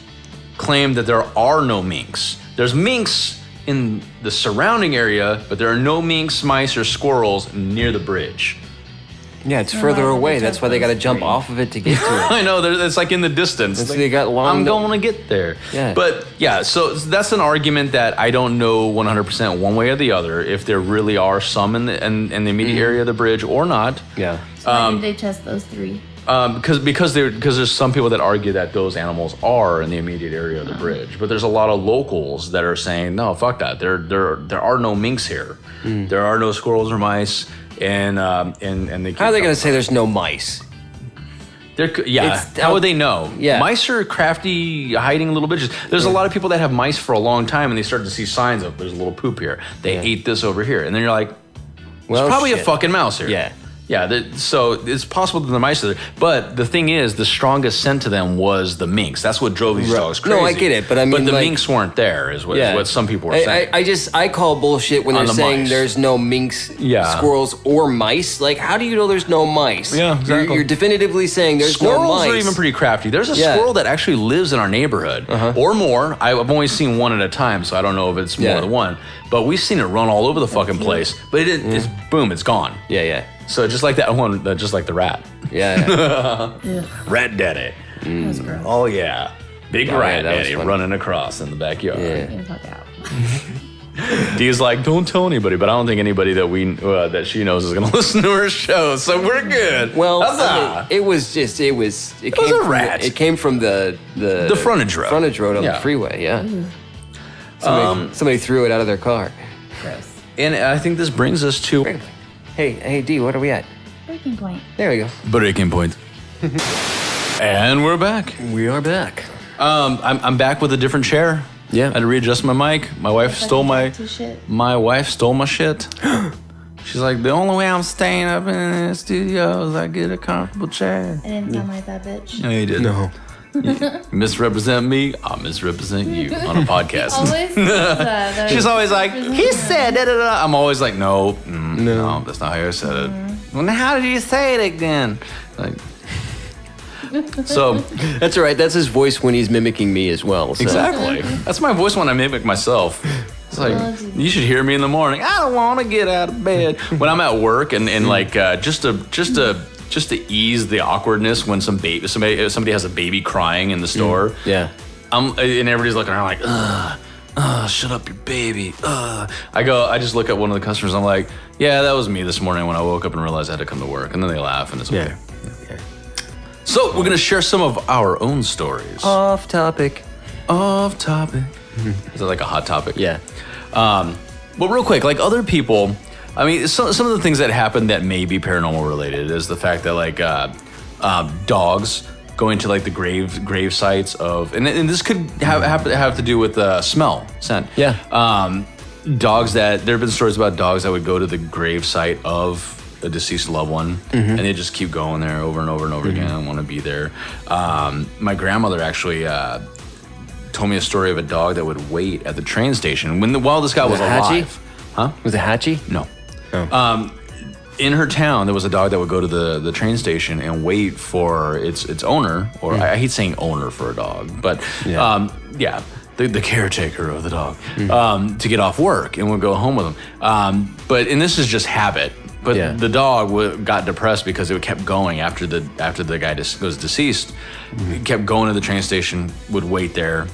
claim that there are no minks. There's minks in the surrounding area, but there are no minks, mice, or squirrels near the bridge. Yeah, it's No, further why would away. they That's jump why they got to those jump 3? off of it to get to it. I know, it's like in the distance. It's- they got long- I'm going to get there. Yeah. But yeah, so that's an argument that I don't know 100% one way or the other if there really are some in the immediate area of the bridge or not. Yeah. So why did they test those 3? Because there's some people that argue that those animals are in the immediate area of the bridge, but there's a lot of locals that are saying no, fuck that. There are no minks here. There are no squirrels or mice, and they. How are they going to say there's no mice? How would they know? Yeah. Mice are crafty, hiding little bitches. There's a lot of people that have mice for a long time, and they start to see signs of there's a little poop here. They ate this over here, and then you're like, there's probably a fucking mouse here. Yeah. Yeah, so it's possible that the mice are there. But the thing is, the strongest scent to them was the minks. That's what drove these dogs crazy. No, I get it, but I mean, but the like, minks weren't there, is what some people were saying. I call bullshit when they're saying mice. there's no minks, squirrels, or mice. Like, how do you know there's no mice? Yeah, exactly. You're definitively saying there's no mice. Squirrels are even pretty crafty. There's a squirrel that actually lives in our neighborhood, or more. I've only seen one at a time, so I don't know if it's more than one. But we've seen it run all over the fucking place. But it's boom, it's gone. Yeah. So just like that one, just like the rat. Yeah. Rat daddy. That was gross. Oh yeah, big rat that was daddy funny. running across in the backyard. Yeah. Get the fuck out. Dee's like, don't tell anybody, but I don't think anybody that she knows is gonna listen to her show, so we're good. Well, Huzzah! it was a rat. It came from the frontage road. Frontage road on the freeway. Yeah. Somebody threw it out of their car. Gross. And I think this brings us to Hey, D, what are we at? Breaking point. There we go. breaking point. And we're back. We are back. I'm back with a different chair. Yeah. I had to readjust my mic. My wife stole my shit. She's like, the only way I'm staying up in the studio is I get a comfortable chair. I didn't sound like that bitch. No, you didn't. No. You misrepresent me, I'll misrepresent you on a podcast. Always says that. She's always like, he said da da da. I'm always like, no, that's not how I said it. Well, then how did you say it again? Like, so That's all right. That's his voice when he's mimicking me as well. So. exactly, that's my voice when I mimic myself. It's like, you should hear me in the morning. I don't want to get out of bed when I'm at work and like just to ease the awkwardness when somebody has a baby crying in the store. Yeah. And everybody's looking around like, shut up, your baby. I just look at one of the customers. I'm like, yeah, that was me this morning when I woke up and realized I had to come to work. And then they laugh and it's okay. Okay. So we're gonna share some of our own stories. Off topic. Is that like a hot topic? Yeah. But real quick, like other people, I mean, some of the things that happen that may be paranormal related is the fact that like dogs go into like the grave sites of, and this could have to do with scent. Yeah. Dogs there have been stories about dogs that would go to the grave site of a deceased loved one, and they just keep going there over and over and over again and want to be there. My grandmother actually told me a story of a dog that would wait at the train station while this guy was alive. Huh? Was it Hatchie? No. Oh. In her town, there was a dog that would go to the train station and wait for its owner, or I hate saying owner for a dog, but the caretaker of the dog, to get off work and would go home with him. And this is just habit. But the dog got depressed because it kept going after the guy was deceased. It kept going to the train station, would wait there,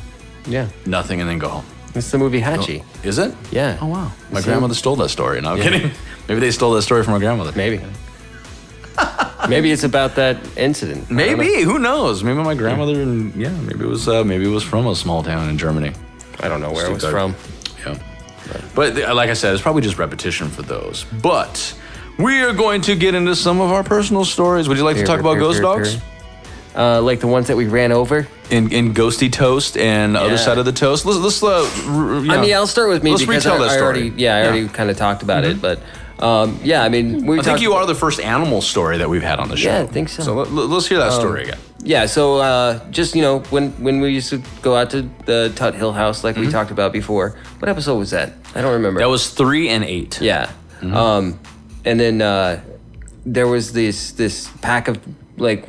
nothing, and then go home. It's the movie Hatchie. Oh, is it? Yeah. Oh, wow. My grandmother stole that story. No, I'm kidding. Maybe they stole that story from my grandmother. Maybe. Maybe it's about that incident. Maybe. Who knows? Maybe my grandmother, maybe it was from a small town in Germany. I don't know where it was from. Yeah. But like I said, it's probably just repetition for those. But we are going to get into some of our personal stories. Would you like to talk about ghost dogs? Like the ones that we ran over? In Ghosty Toast and Other Side of the Toast. Let's I mean, I'll start with me because retell that story. I already kind of talked about it, but I mean, I think you are the first animal story that we've had on the show. Yeah, I think so. So let's hear that story again. Yeah, so just, when we used to go out to the Tut Hill house like we talked about before. What episode was that? I don't remember. That was 3 and 8. Yeah. And then there was this pack of, like,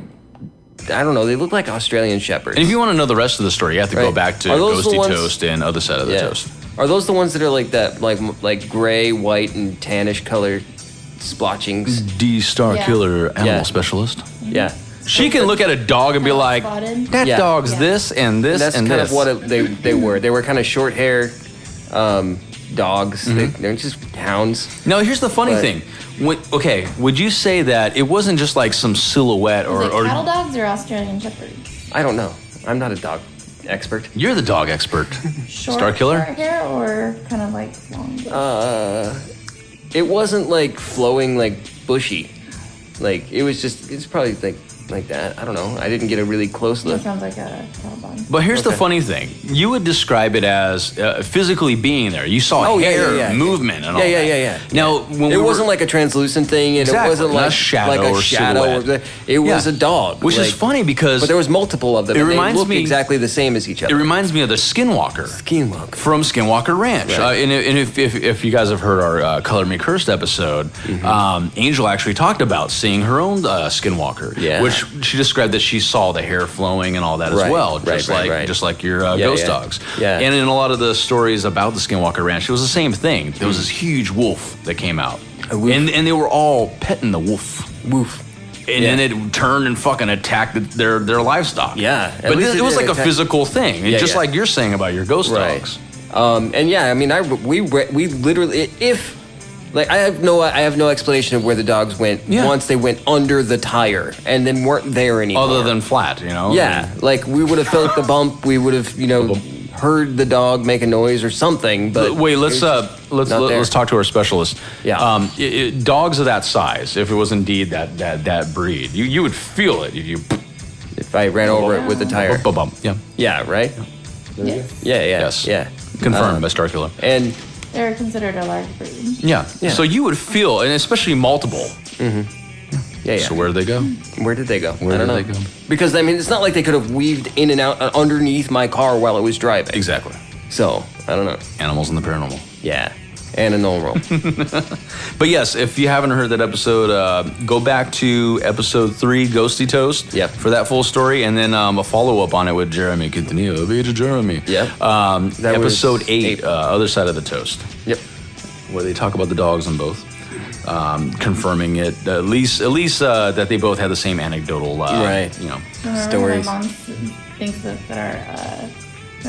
I don't know, they look like Australian Shepherds. And if you want to know the rest of the story, you have to go back to Ghosty Toast and Other Side of the Toast. Are those the ones that are like that, like gray, white, and tannish color splotchings? D Star Killer Animal Specialist. Yeah. She can look at a dog and be like, that dog's this and this That's and kind this. of what they were. They were kind of short hair dogs. They're just hounds. Now, here's the funny thing. Would you say that it wasn't just like some silhouette Is it cattle dogs or Australian Shepherds? I don't know. I'm not a dog expert. You're the dog expert. Star Killer? Short hair or kind of like long? It wasn't like flowing, like bushy. Like it was just. It's probably like like that. I don't know. I didn't get a really close That look. sounds like a cattle dog. But here's the Okay. funny thing. You would describe it as physically being there. You saw Oh, yeah, hair, yeah, yeah. movement, and all Yeah, that. yeah. Now, when It wasn't like a translucent thing, and Exactly. it wasn't Not like shadow like a or shadow. silhouette. It was Yeah. a dog, Which is like- funny because But there was multiple of them. It and reminds they looked me- exactly the same as each it other. reminds me of the Skinwalker. Skinwalker. From Skinwalker Ranch. Right. And if you guys have heard our Color Me Cursed episode, Angel actually talked about seeing her own Skinwalker, Yeah. which she described that she saw the hair flowing and all that as Right, well, right, just right, like right. just like your Yeah, ghost yeah. dogs. Yeah. And in a lot of the stories about the Skinwalker Ranch, it was the same thing. There was this huge wolf that came out, A wolf. and they were all petting the wolf. Woof. And Yeah. then it turned and fucking attacked their livestock. Yeah, at but least it it was like didn't a attack- physical thing, Yeah, just yeah. like you're saying about your ghost Right. dogs. And yeah, I mean, we literally I have no explanation of where the dogs went Yeah. once they went under the tire and then weren't there anymore. Other than flat, you know. yeah, like we would have felt the bump, we would have heard the dog make a noise or something. But Wait, it let's was just not there. let's talk to our specialist. Yeah. Dogs of that size, if it was indeed that breed, you would feel it if you If I ran over it with the tire. bump. Yeah. Yeah, right. Yes. Yeah, Yes. yeah. Confirmed by Starkiller. And They're considered a large breed. Yeah. Yeah. So you would feel, and especially multiple. yeah. So where did they go? Where did they go? Where I don't did know. they go? Because I mean, it's not like they could have weaved in and out underneath my car while it was driving. Exactly. So I don't know. Animals in the paranormal. Yeah, and a normal. But yes, if you haven't heard that episode, go back to episode 3, Ghosty Toast, Yep. for that full story, and then a follow up on it with Jeremy. Continue, be to Jeremy. Yep. That was Episode 8, eight. Other Side of the Toast, Yep. where they talk about the dogs on both, confirming it at least that they both had the same anecdotal, Right. You know. Remember Stories. My mom thinks that our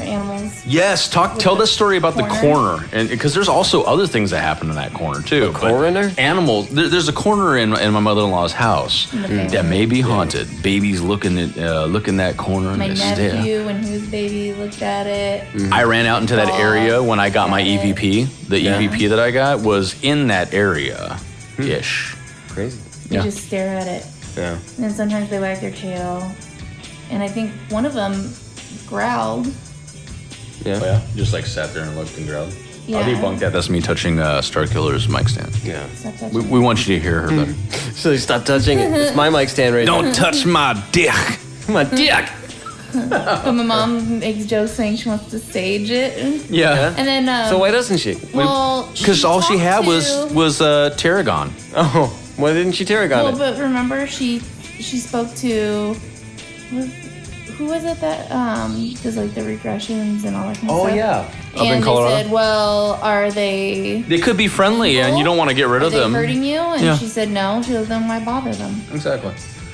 animals. Yes, tell the story about the Corner. corner, and because there's also other things that happen in that corner too. The but corner? Animals. There's a corner in my mother-in-law's house family. that may be haunted. Babies look in that corner and My they stare. nephew and his baby looked at it. I ran out into that area when I got my Yeah. EVP. The Yeah. EVP that I got was in that area, ish. Crazy. They Yeah. just stare at it. Yeah. And then sometimes they wag their tail. And I think one of them growled. Yeah. Oh, yeah, just like sat there and looked and growled. Yeah. I'll debunk that. That's me touching Starkiller's mic stand. Yeah. Stop touching. We want you to hear her. Though. So stop touching it. It's my mic stand right Don't touch my dick. now. My dick. But my mom makes jokes saying she wants to sage it. Yeah. And then, So why doesn't she? well, Because all she had talked was to- tarragon. Oh, why didn't she tarragon Well, it? but remember, she spoke to who was it that does like the regressions and all that kind of stuff? Up in And Colorado. they said, "Well, are they? They could be friendly, and you don't want to get rid Are of they them. hurting you?" And Yeah. she said, "No." She goes, "Then why bother them?" Exactly.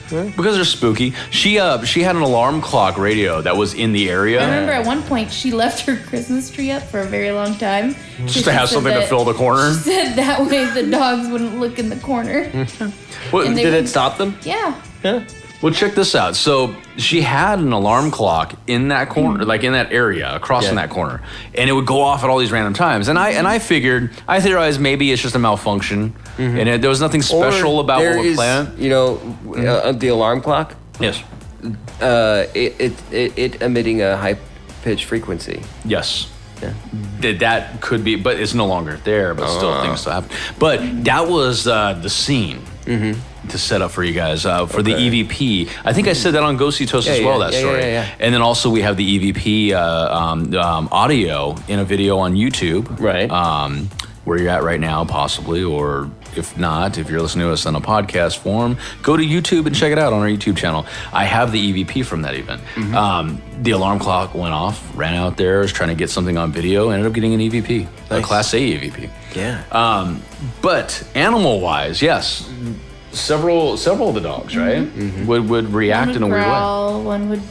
Because they're spooky. She had an alarm clock radio that was in the area. I remember at one point she left her Christmas tree up for a very long time, Just to have something to fill the corner. She said that way the dogs wouldn't look in the corner. Well, And they Did it would- stop them? Yeah. Yeah. well, check this out. So she had an alarm clock in that corner, like in that area, across from Yeah. that corner, and it would go off at all these random times. And I theorized maybe it's just a malfunction, and there was nothing special Or about there what we're is, playing. the alarm clock. Yes. It emitting a high pitch frequency. Yes. Yeah. That could be, but it's no longer there, but still things still happen. But that was the scene to set up for you guys for the EVP. I think I said that on Ghosty Toast as well, that story. Yeah. And then also we have the EVP audio in a video on YouTube. Right. Where you're at right now, possibly, or if not, if you're listening to us on a podcast form, go to YouTube and check it out on our YouTube channel. I have the EVP from that event. The alarm clock went off, ran out there, was trying to get something on video, ended up getting an EVP, a Nice. Class A EVP. Yeah. But animal-wise, yes, several of the dogs, right, would react One in a would weird way. growl, one would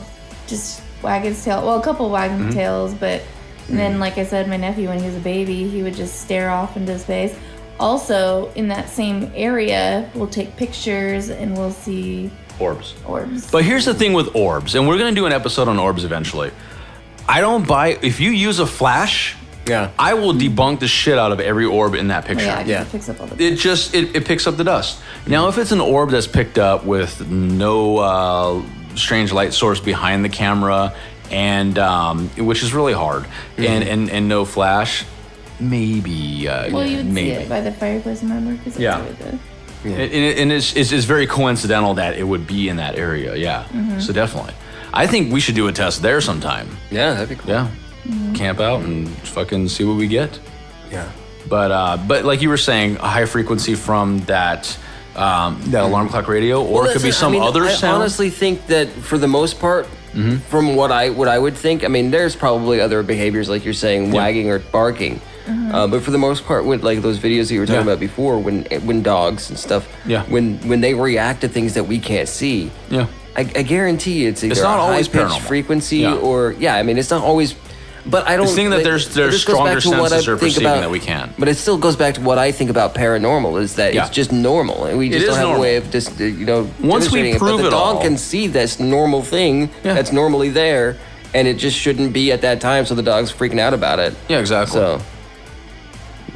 just wag his tail. Well, a couple wagging tails, but and then, like I said, my nephew, when he was a baby, he would just stare off into space. Also, in that same area, we'll take pictures and we'll see Orbs. orbs. But here's the thing with orbs, and we're gonna do an episode on orbs eventually. I don't buy if you use a flash Yeah. I will debunk the shit out of every orb in that picture. Yeah, 'cause Yeah. it picks up all the It picks up the dust. Now, if it's an orb that's picked up with no strange light source behind the camera, and which is really hard, and no flash, maybe. Well, you would see maybe. it by the fireplace, remember? Because Yeah. And it's very coincidental that it would be in that area. Yeah. So definitely, I think we should do a test there sometime. Yeah, that'd be cool. Yeah. Camp out and fucking see what we get. Yeah. But like you were saying, a high frequency from that alarm clock radio, or it could be some other I sound. honestly think that for the most part, from what I would think, I mean, there's probably other behaviors like you're saying, wagging or barking. But for the most part, with like those videos that you were talking about before, when dogs and stuff, when they react to things that we can't see, I guarantee it's either not a always high-pitched paranormal. frequency or I mean, it's not always. But I don't It's thinking that like, there's it just goes stronger back to what senses I are think perceiving about- that we can't. But it still goes back to what I think about paranormal is that it's just normal, and we just It don't is have normal. a way of just Once we demonstrating prove But it the dog all- can see this normal thing that's normally there, and it just shouldn't be at that time. So the dog's freaking out about it. Yeah, exactly. So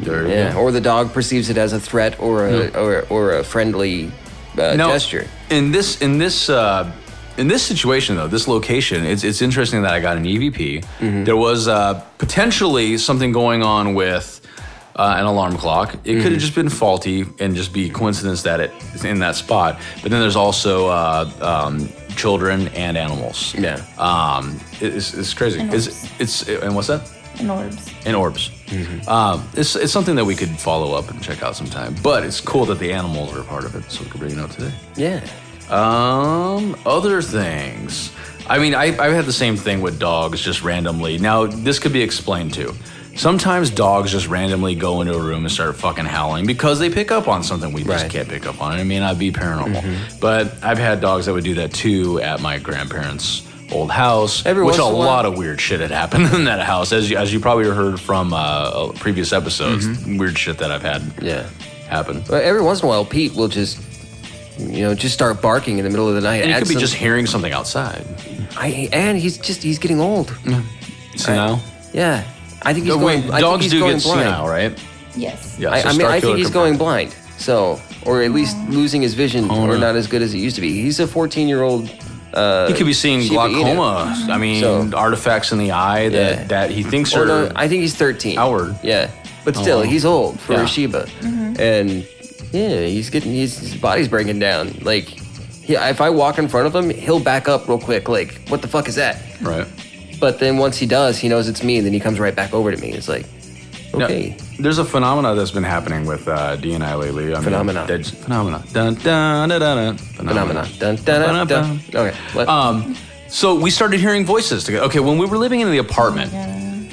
There you go. or the dog perceives it as a threat or a friendly Now, gesture. In this situation, though, this location, it's interesting that I got an EVP. There was potentially something going on with an alarm clock. It could have just been faulty and just be coincidence that it's in that spot. But then there's also children and animals. Yeah. It's crazy. And And what's that? And orbs. And orbs. It's something that we could follow up and check out sometime. But it's cool that the animals are a part of it, so we could bring it up today. Yeah. Other things. I mean, I've had the same thing with dogs just randomly. Now, this could be explained too. Sometimes dogs just randomly go into a room and start fucking howling because they pick up on something we just can't pick up on. It may not be paranormal. But I've had dogs that would do that too at my grandparents' old house, Every which once a in a while. lot of weird shit had happened in that house. As you probably heard from previous episodes, weird shit that I've had happen. But every once in a while, Pete will just start barking in the middle of the night. And it at could be some- just hearing something outside. and he's getting old. Senile? Yeah, I think he's Wait, going. I think dogs he's do going get blind. senile, right? Yes. Yeah. I so mean, I Starkiller think he's going confirmed. blind. So, or at least losing his vision, or no. not as good as it used to be. He's a 14-year-old. He could be seeing Shiba Inu. glaucoma. I mean, So- artifacts in the eye that he thinks Or are. no, I think he's 13. Howard. Yeah, but still, he's old for Yeah. a Shiba, and his body's breaking down. Like, if I walk in front of him, he'll back up real quick. Like, what the fuck is that? Right. But then once he does, he knows it's me, and then he comes right back over to me. It's like, okay. Now, there's a phenomena that's been happening with D and I lately. I mean, Phenomena. Phenomena. Dun, dun, dun, dun, dun. Phenomena. Dun, dun, dun, dun. Okay. What? So we started hearing voices together. Okay, when we were living in the apartment,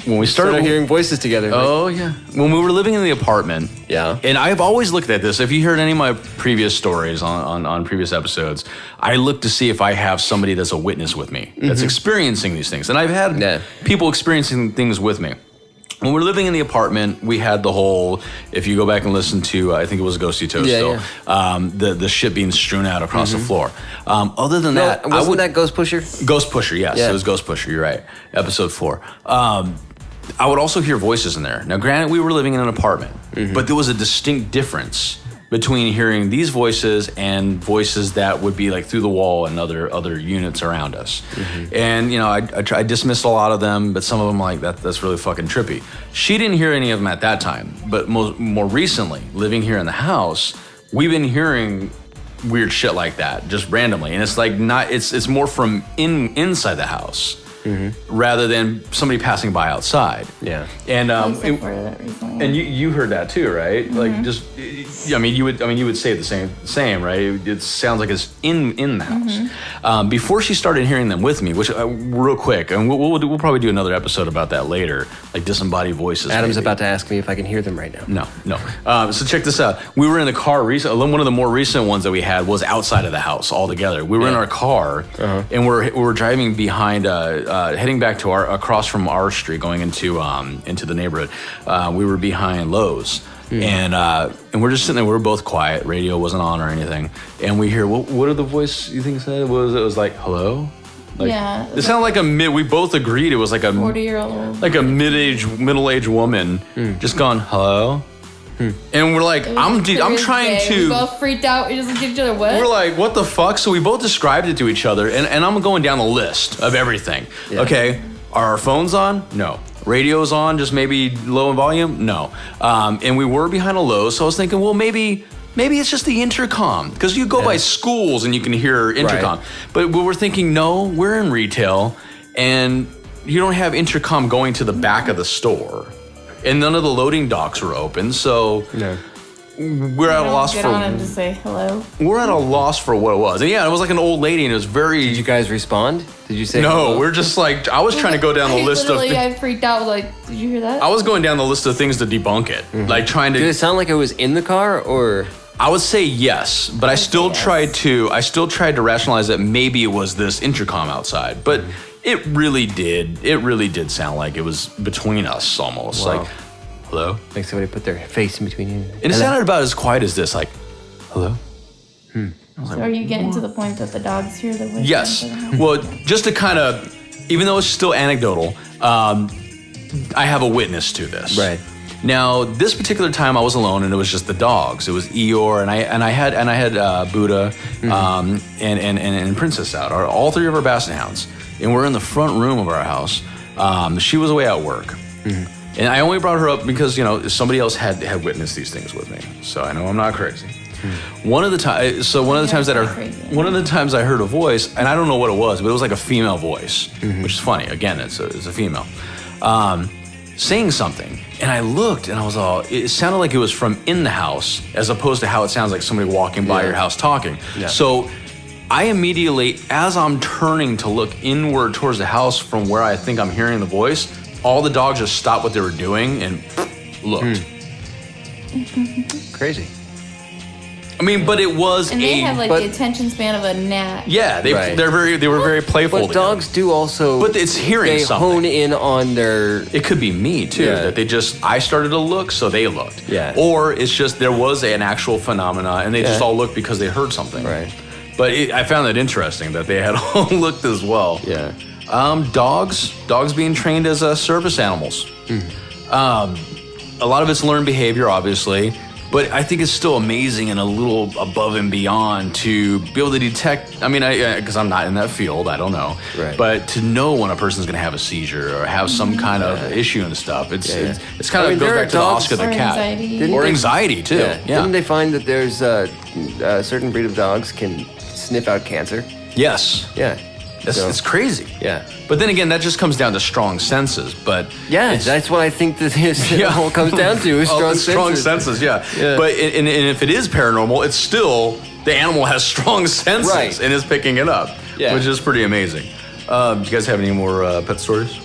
when we started hearing voices together. Oh yeah. When we were living in the apartment. Yeah. And I've always looked at this. If you heard any of my previous stories on previous episodes, I look to see if I have somebody that's a witness with me that's experiencing these things. And I've had people experiencing things with me. When we were living in the apartment, we had the whole, if you go back and listen to, I think it was Ghosty Toast still, the shit being strewn out across the floor. Other than that, wasn't that Ghost Pusher? Ghost Pusher, yes. Yeah. It was Ghost Pusher, you're right. Episode 4. I would also hear voices in there. Now, granted, we were living in an apartment, but there was a distinct difference between hearing these voices and voices that would be like through the wall and other units around us. And, I dismissed a lot of them, but some of them like, that's really fucking trippy. She didn't hear any of them at that time, but more recently, living here in the house, we've been hearing weird shit like that, just randomly. And it's like it's more from inside the house. Rather than somebody passing by outside. Yeah. And I used to refer to that recently. and you heard that too, right? Like just you would say the same, right? It sounds like it's in the house. Before she started hearing them with me, which real quick, and we'll probably do another episode about that later, like disembodied voices. Adam's maybe. about to ask me if I can hear them right now. No. So check this out. We were in the car recently. One of the more recent ones that we had was outside of the house altogether. We were in our car, and we're driving behind, heading back to across from our street, going into the neighborhood. We were behind Lowe's, and we're just sitting there. We were both quiet. Radio wasn't on or anything, and we hear what did the voice you think said? It was like hello, Like, Yeah. It sounded like we both agreed it was like a 40-year-old. like a middle-aged woman just gone, hello? And we're like, I'm trying to. We both freaked out. We just looked at each other. What? We're like, what the fuck? So we both described it to each other, and I'm going down the list of everything. Yeah. Okay, are our phones on? No. Radio's on, just maybe low in volume? No. And we were behind a low, so I was thinking, well, maybe it's just the intercom, because you go by schools and you can hear intercom. Right. But we were thinking, no, we're in retail, and you don't have intercom going to the back of the store. And none of the loading docks were open, so we're at a loss get for. on and just say hello. We're at a loss for what it was, and yeah, it was like an old lady, and it was very. Did you guys respond? Did you say No, hello? we're just like I was trying to go down the list of. I freaked out. Like, did you hear that? I was going down the list of things to debunk it, like trying to. Did it sound like it was in the car or? I would say yes, but I still tried to rationalize that maybe it was this intercom outside, but. It really did sound like it was between us almost. Wow. Like, hello? Like somebody put their face in between you. And it sounded about as quiet as this, like, hello? So are you getting to the point that the dogs hear the whistling? Yes. for the house? Well, just to kind of, even though it's still anecdotal, I have a witness to this. Right. Now, this particular time I was alone, and it was just the dogs. It was Eeyore, and I had Buddha, and Princess out, all three of our basset hounds, and we're in the front room of our house. She was away at work, and I only brought her up because somebody else had witnessed these things with me, so I know I'm not crazy. One of the times I heard a voice, and I don't know what it was, but it was like a female voice, which is funny. Again, it's a female. Saying something, and I looked, and I was it sounded like it was from in the house, as opposed to how it sounds like somebody walking by your house talking. Yeah. So I immediately, as I'm turning to look inward towards the house from where I think I'm hearing the voice, all the dogs just stopped what they were doing and looked. Crazy. I mean, but it was and they have like the attention span of a gnat. Yeah, they were very playful. But dogs do also. But it's hearing they something. Hone in on their. It could be me too. Yeah. That I started to look, so they looked. Yeah. Or it's just there was an actual phenomena, and they just all looked because they heard something. Right. But I found it interesting that they had all looked as well. Yeah. Dogs being trained as service animals. A lot of it's learned behavior, obviously. But I think it's still amazing and a little above and beyond to be able to detect. I mean, because I'm not in that field, I don't know. Right. But to know when a person's going to have a seizure or have some kind of issue and stuff, it's kind of goes back to the Oscar the cat. Anxiety too. Yeah. Didn't they find that there's a certain breed of dogs can sniff out cancer? Yes. Yeah. It's crazy. Yeah. But then again, that just comes down to strong senses. But yeah, that's what I think that it all comes down to is strong senses. Yeah. But and if it is paranormal, it's still the animal has strong senses and is picking it up, which is pretty amazing. Do you guys have any more pet stories?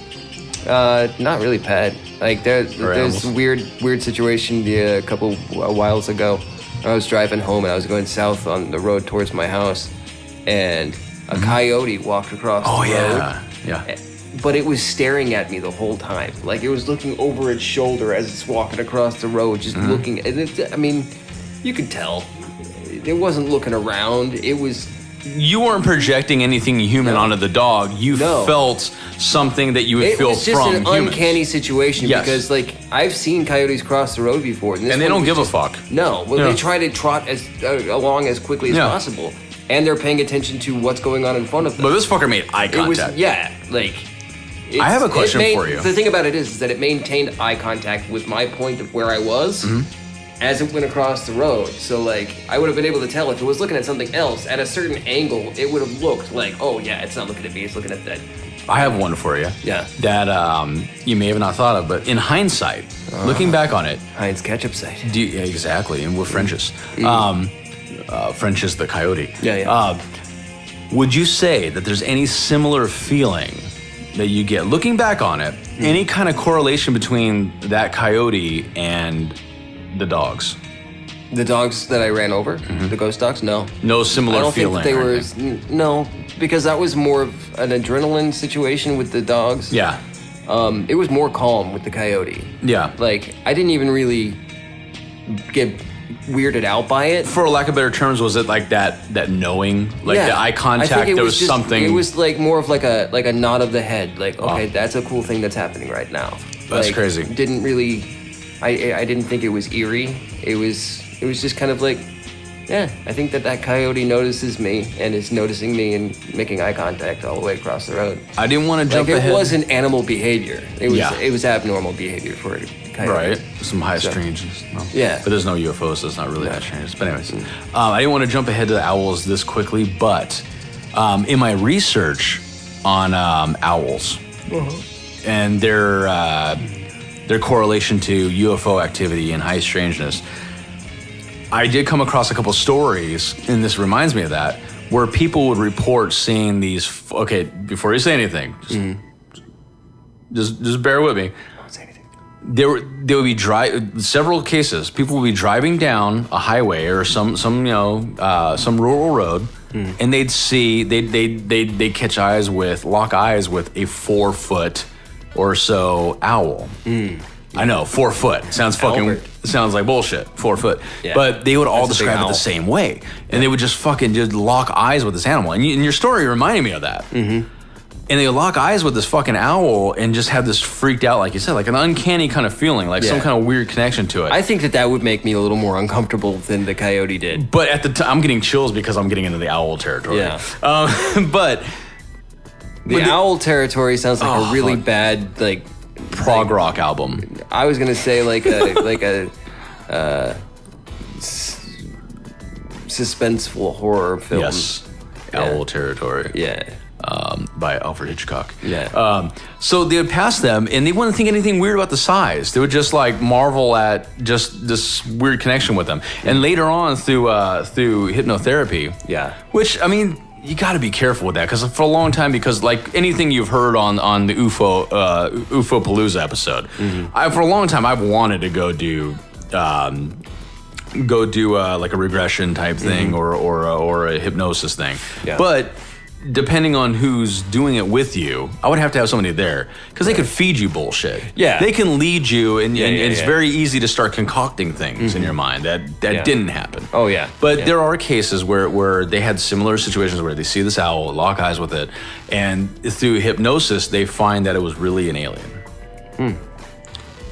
Not really pet. Like there's a weird situation a couple whiles ago. I was driving home and I was going south on the road towards my house, and a coyote walked across the road. Yeah. But it was staring at me the whole time. Like it was looking over its shoulder as it's walking across the road, just looking. And I mean, you could tell. It wasn't looking around. It was. You weren't projecting anything human onto the dog. You felt something that you would feel from humans. It was just an uncanny situation because, like, I've seen coyotes cross the road before. And they don't give a fuck. No. Well, they try to trot along as quickly as possible. And they're paying attention to what's going on in front of them. But this fucker made eye contact. I have a question for you. The thing about it is that it maintained eye contact with my point of where I was as it went across the road. So, like, I would have been able to tell if it was looking at something else at a certain angle, it would have looked like, oh, yeah, it's not looking at me, it's looking at that. I have one for you. Yeah. That you may have not thought of, but in hindsight, looking back on it. Heinz ketchup site. Exactly, and we're French's. French is the coyote. Yeah. Would you say that there's any similar feeling that you get looking back on it? Any kind of correlation between that coyote and the dogs? The dogs that I ran over, the ghost dogs, no. No similar I don't feeling. think they were. No, because that was more of an adrenaline situation with the dogs. Yeah. It was more calm with the coyote. Yeah. Like I didn't even really get weirded out by it. For lack of better terms, was it like that knowing, like the eye I contact? think it There was was just, something. It was like more of like a nod of the head, like okay, that's a cool thing that's happening right now. That's Like, crazy. Didn't really, I didn't think it was eerie. It was just kind of like, yeah, I think that coyote notices me and is noticing me and making eye contact all the way across the road. I didn't want to jump Like it ahead. wasn't animal behavior. It was Yeah. it was abnormal behavior for a coyote. Right, some high strangeness. No. Yeah. But there's no UFOs, so it's not really that strange. But anyways, I didn't want to jump ahead to the owls this quickly, but in my research on owls and their correlation to UFO activity and high strangeness, I did come across a couple stories, and this reminds me of that, where people would report seeing these. Okay, before you say anything, just bear with me. Don't say anything. They would be several cases. People would be driving down a highway or some rural road, and they'd lock eyes with a 4 foot or so owl. I know, 4 foot sounds like bullshit. 4 foot, Yeah. but they would all That's a big describe it owl. the same way, and they would just lock eyes with this animal. And your story reminded me of that. Mm-hmm. And they would lock eyes with this fucking owl and just have this freaked out, like you said, like an uncanny kind of feeling, like some kind of weird connection to it. I think that would make me a little more uncomfortable than the coyote did. But at the time, I'm getting chills because I'm getting into the owl territory. Yeah. But The owl territory sounds like a really fuck. bad like prog rock album. I was gonna say like a suspenseful horror film. Yes. Owl territory. Yeah. By Alfred Hitchcock. Yeah. So they would pass them, and they wouldn't think anything weird about the size. They would just like marvel at just this weird connection with them. And later on, through hypnotherapy, Yeah. which I mean, you got to be careful with that because for a long time, because like anything you've heard on the UFO Palooza episode, for a long time I've wanted to go do like a regression type thing or a hypnosis thing, Yeah. but depending on who's doing it with you, I would have to have somebody there because they could feed you bullshit. Yeah. They can lead you, and it's yeah. very easy to start concocting things in your mind that Yeah. didn't happen. Oh, yeah. But Yeah. there are cases where they had similar situations where they see this owl, lock eyes with it, and through hypnosis they find that it was really an alien.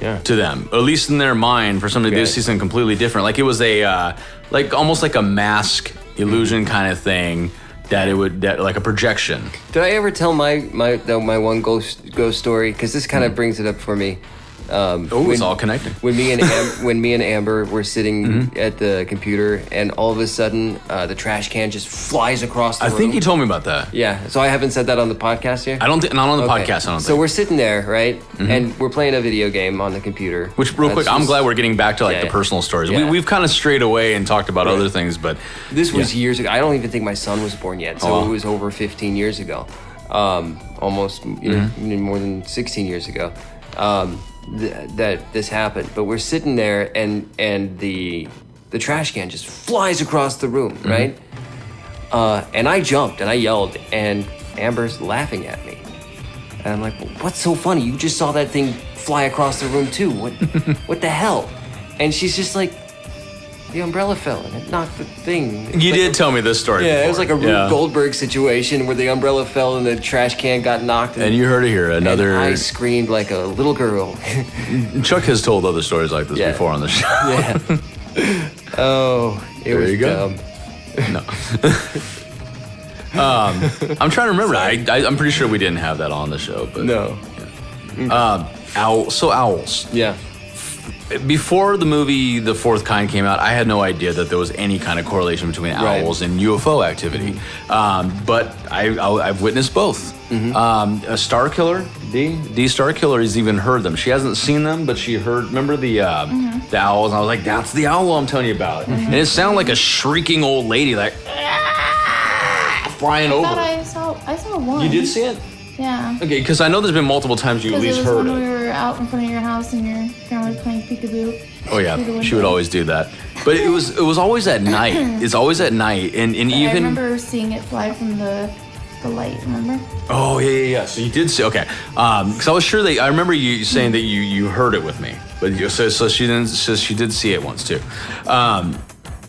Yeah. To them, at least in their mind, for somebody to Okay. see something completely different, like it was like almost like a mask illusion kind of thing. That like a projection. Did I ever tell my one ghost story? Because this kind of brings it up for me. It's all connected. When me and Amber were sitting at the computer, and all of a sudden the trash can just flies across the room. I think you told me about that. Yeah. So I haven't said that on the podcast here. I don't think not on the Okay. podcast. I don't So think. we're sitting there, right, and we're playing a video game on the computer. Which, real quick, That's I'm just- glad we're getting back to like Yeah. the personal stories. Yeah. We've kind of strayed away and talked about other things, but This was Yeah. years ago. I don't even think my son was born yet, so Oh. it was over 15 years ago, almost more than 16 years ago that this happened. But we're sitting there, and the trash can just flies across the room, right? And I jumped and I yelled, and Amber's laughing at me, and I'm like, "What's so funny? You just saw that thing fly across the room too. What the hell?" And she's just like, "The umbrella fell and it knocked the thing." you did tell me this story. Yeah, before. it was like a Rube Goldberg situation where the umbrella fell and the trash can got knocked. And you heard it here. and Another I screamed like a little girl. Chuck has told other stories like this Yeah. before on the show. Yeah. Oh, it was you go. dumb. No. I'm trying to remember. I'm pretty sure we didn't have that on the show, but No. owls. Yeah. Before the movie The Fourth Kind came out, I had no idea that there was any kind of correlation between Right. owls and UFO activity. But I've witnessed both. A Star Killer, D Star Killer, has even heard them. She hasn't seen them, but she heard. Remember the owls? And I was like, "That's the owl I'm telling you about." And it sounded like a shrieking old lady, like flying I over. thought I saw one. You did see it? Yeah. Okay, because I know there's been multiple times you at Because least it was heard when it. we were out in front of your house and your grandma was playing peekaboo. Oh yeah, through the she would window. always do that. But it was always at night. It's always at night, and I even remember seeing it fly from the light. Remember? oh yeah. So you did see okay, because I was sure I remember you saying that you heard it with me. But so she didn't. So she did see it once too.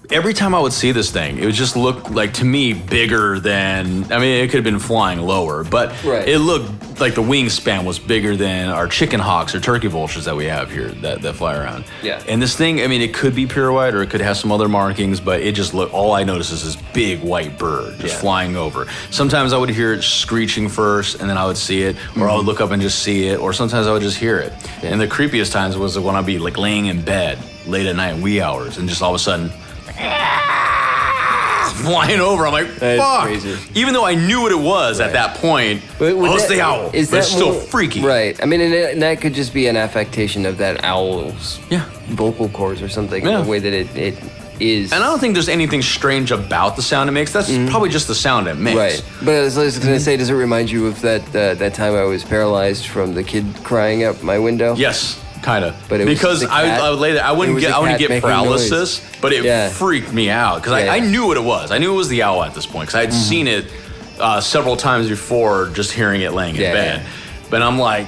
Every time I would see this thing, it would just look like to me bigger than. I mean, it could have been flying lower, but it looked like the wingspan was bigger than our chicken hawks or turkey vultures that we have here that fly around. Yeah. And this thing, I mean, it could be pure white or it could have some other markings, but it just looked. All I noticed is this big white bird just flying over. Sometimes I would hear it screeching first, and then I would see it, or I would look up and just see it, or sometimes I would just hear it. Yeah. And the creepiest times was when I'd be like laying in bed late at night, wee hours, and just all of a sudden. Flying over, I'm like, fuck. Crazy. Even though I knew what it was at that point, it's the owl. But it's still freaky. Right. I mean, and that could just be an affectation of that owl's vocal cords or something, the way that it is. And I don't think there's anything strange about the sound it makes. That's probably just the sound it makes. Right. But as I was going to say, does it remind you of that time I was paralyzed from the kid crying out my window? Yes. Kind of, but because I would lay there. I wouldn't get paralysis, but it freaked me out because I knew what it was. I knew it was the owl at this point because I had seen it several times before, just hearing it laying in bed. But I'm like,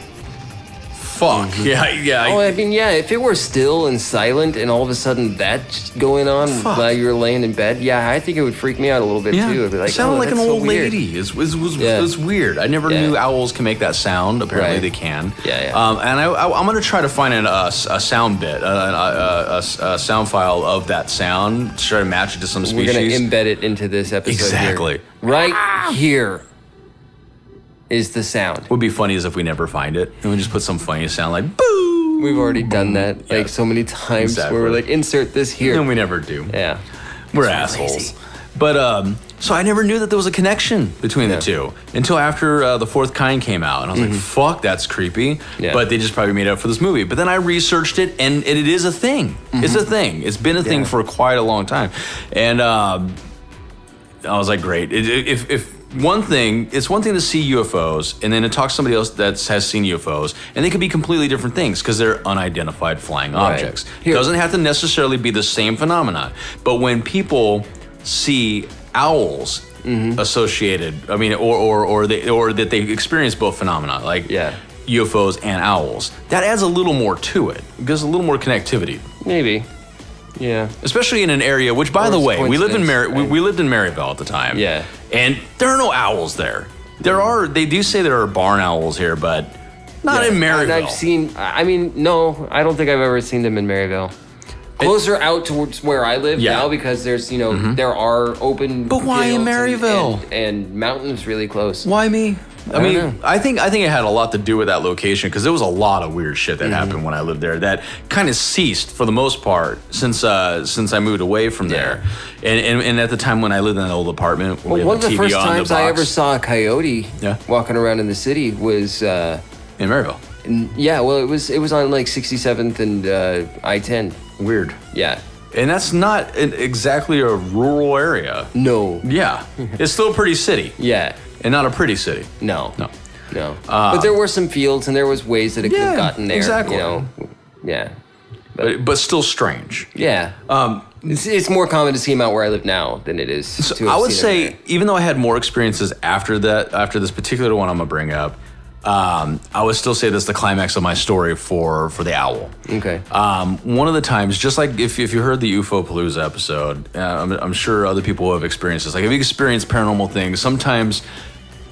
fuck, yeah. Oh, I mean, if it were still and silent, and all of a sudden that's going on while you're laying in bed, I think it would freak me out a little bit too. It'd be like, it sounded like an old lady. It was weird. I never knew owls can make that sound. Apparently they can. And I'm gonna try to find a sound bit, a sound file of that sound, try to match it to some species. We're gonna embed it into this episode. Exactly. Here. Right here is the sound. Would be funny as if we never find it and we just put some funny sound like boo. We've already done that like so many times where we're like, insert this here. And we never do. Yeah. We're assholes. Crazy. But so I never knew that there was a connection between the two until after The Fourth Kind came out. And I was like, fuck, that's creepy. Yeah. But they just probably made it up for this movie. But then I researched it and it is a thing. It's a thing. It's been a thing for quite a long time. And I was like, great. It's one thing to see UFOs and then to talk to somebody else that has seen UFOs, and they could be completely different things because they're unidentified flying objects. It doesn't have to necessarily be the same phenomenon. But when people see owls associated, I mean, or that they experience both phenomena, like UFOs and owls, that adds a little more to it. It gives a little more connectivity. Maybe. Yeah. Especially in an area, which, by the way, we lived in Maryville at the time. Yeah. And there are no owls there. They do say there are barn owls here, but not in Maryville. I don't think I've ever seen them in Maryville. Closer out towards where I live now because there's, there are open. But why in Maryville? And mountains really close. Why me? I think it had a lot to do with that location because there was a lot of weird shit that happened when I lived there that kind of ceased for the most part since I moved away from there. And at the time when I lived in an old apartment, one of the first times I ever saw a coyote walking around in the city was in Maryville. It was on like 67th and I-10. Weird. Yeah. And that's not exactly a rural area. No. Yeah. It's still a pretty city. Yeah. And not a pretty city. No. But there were some fields and there was ways that it could have gotten there. Exactly. Yeah. But still strange. Yeah. It's more common to see them out where I live now than it is to have I would seen say, even though I had more experiences after this particular one I'm going to bring up, I would still say that's the climax of my story for the owl. Okay. One of the times, just like if you heard the UFO Palooza episode, I'm sure other people have experienced this. Like if you experience paranormal things, sometimes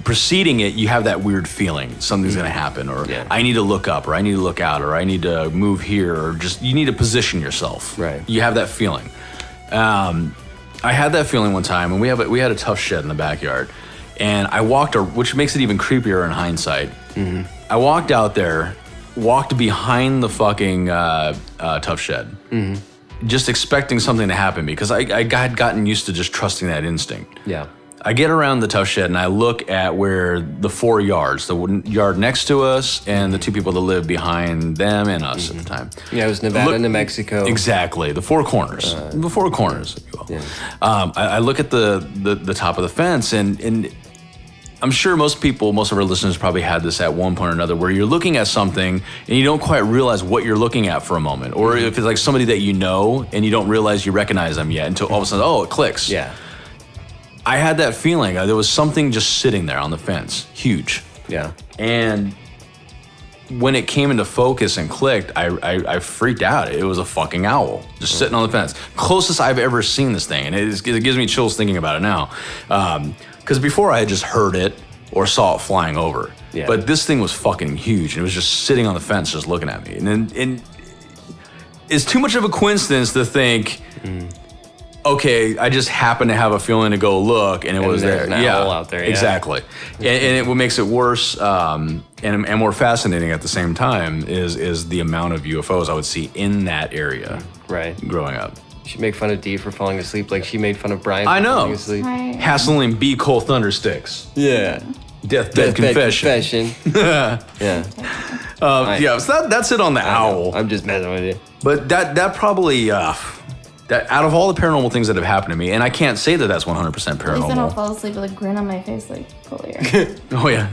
preceding it, you have that weird feeling something's going to happen, or I need to look up, or I need to look out, or I need to move here, or just you need to position yourself. Right. You have that feeling. I had that feeling one time, and we had a tough shed in the backyard. And I walked, which makes it even creepier in hindsight. I walked out there, walked behind the fucking tough shed, just expecting something to happen because I had gotten used to just trusting that instinct. Yeah. I get around the tough shed and I look at where the 4 yards, the yard next to us and the 2 people that lived behind them and us at the time. Yeah, it was Nevada, New Mexico. Exactly, the 4 corners. The 4 corners, if you will. Yeah. I look at the top of the fence and I'm sure most of our listeners probably had this at one point or another where you're looking at something and you don't quite realize what you're looking at for a moment. Or if it's like somebody that you know and you don't realize you recognize them yet until all of a sudden, it clicks. Yeah. I had that feeling. There was something just sitting there on the fence. Huge. Yeah. And when it came into focus and clicked, I freaked out. It was a fucking owl just sitting on the fence. Closest I've ever seen this thing, and it gives me chills thinking about it now. Because before I had just heard it or saw it flying over. Yeah. But this thing was fucking huge, and it was just sitting on the fence just looking at me. And it's too much of a coincidence to think, okay, I just happened to have a feeling to go look, and it was there. An owl out there, yeah. Exactly. And what makes it worse and more fascinating at the same time is the amount of UFOs I would see in that area. Right. Growing up. She make fun of Dee for falling asleep like she made fun of Brian I for know. falling asleep. Right. Hassling B. Cole Thundersticks. Yeah. Deathbed confession. Yeah. Yeah, so that's it on the owl. I'm just messing with you. But that probably, that out of all the paranormal things that have happened to me, and I can't say that that's 100% At least I don't paranormal. fall asleep with a grin on my face like Collier. Oh yeah.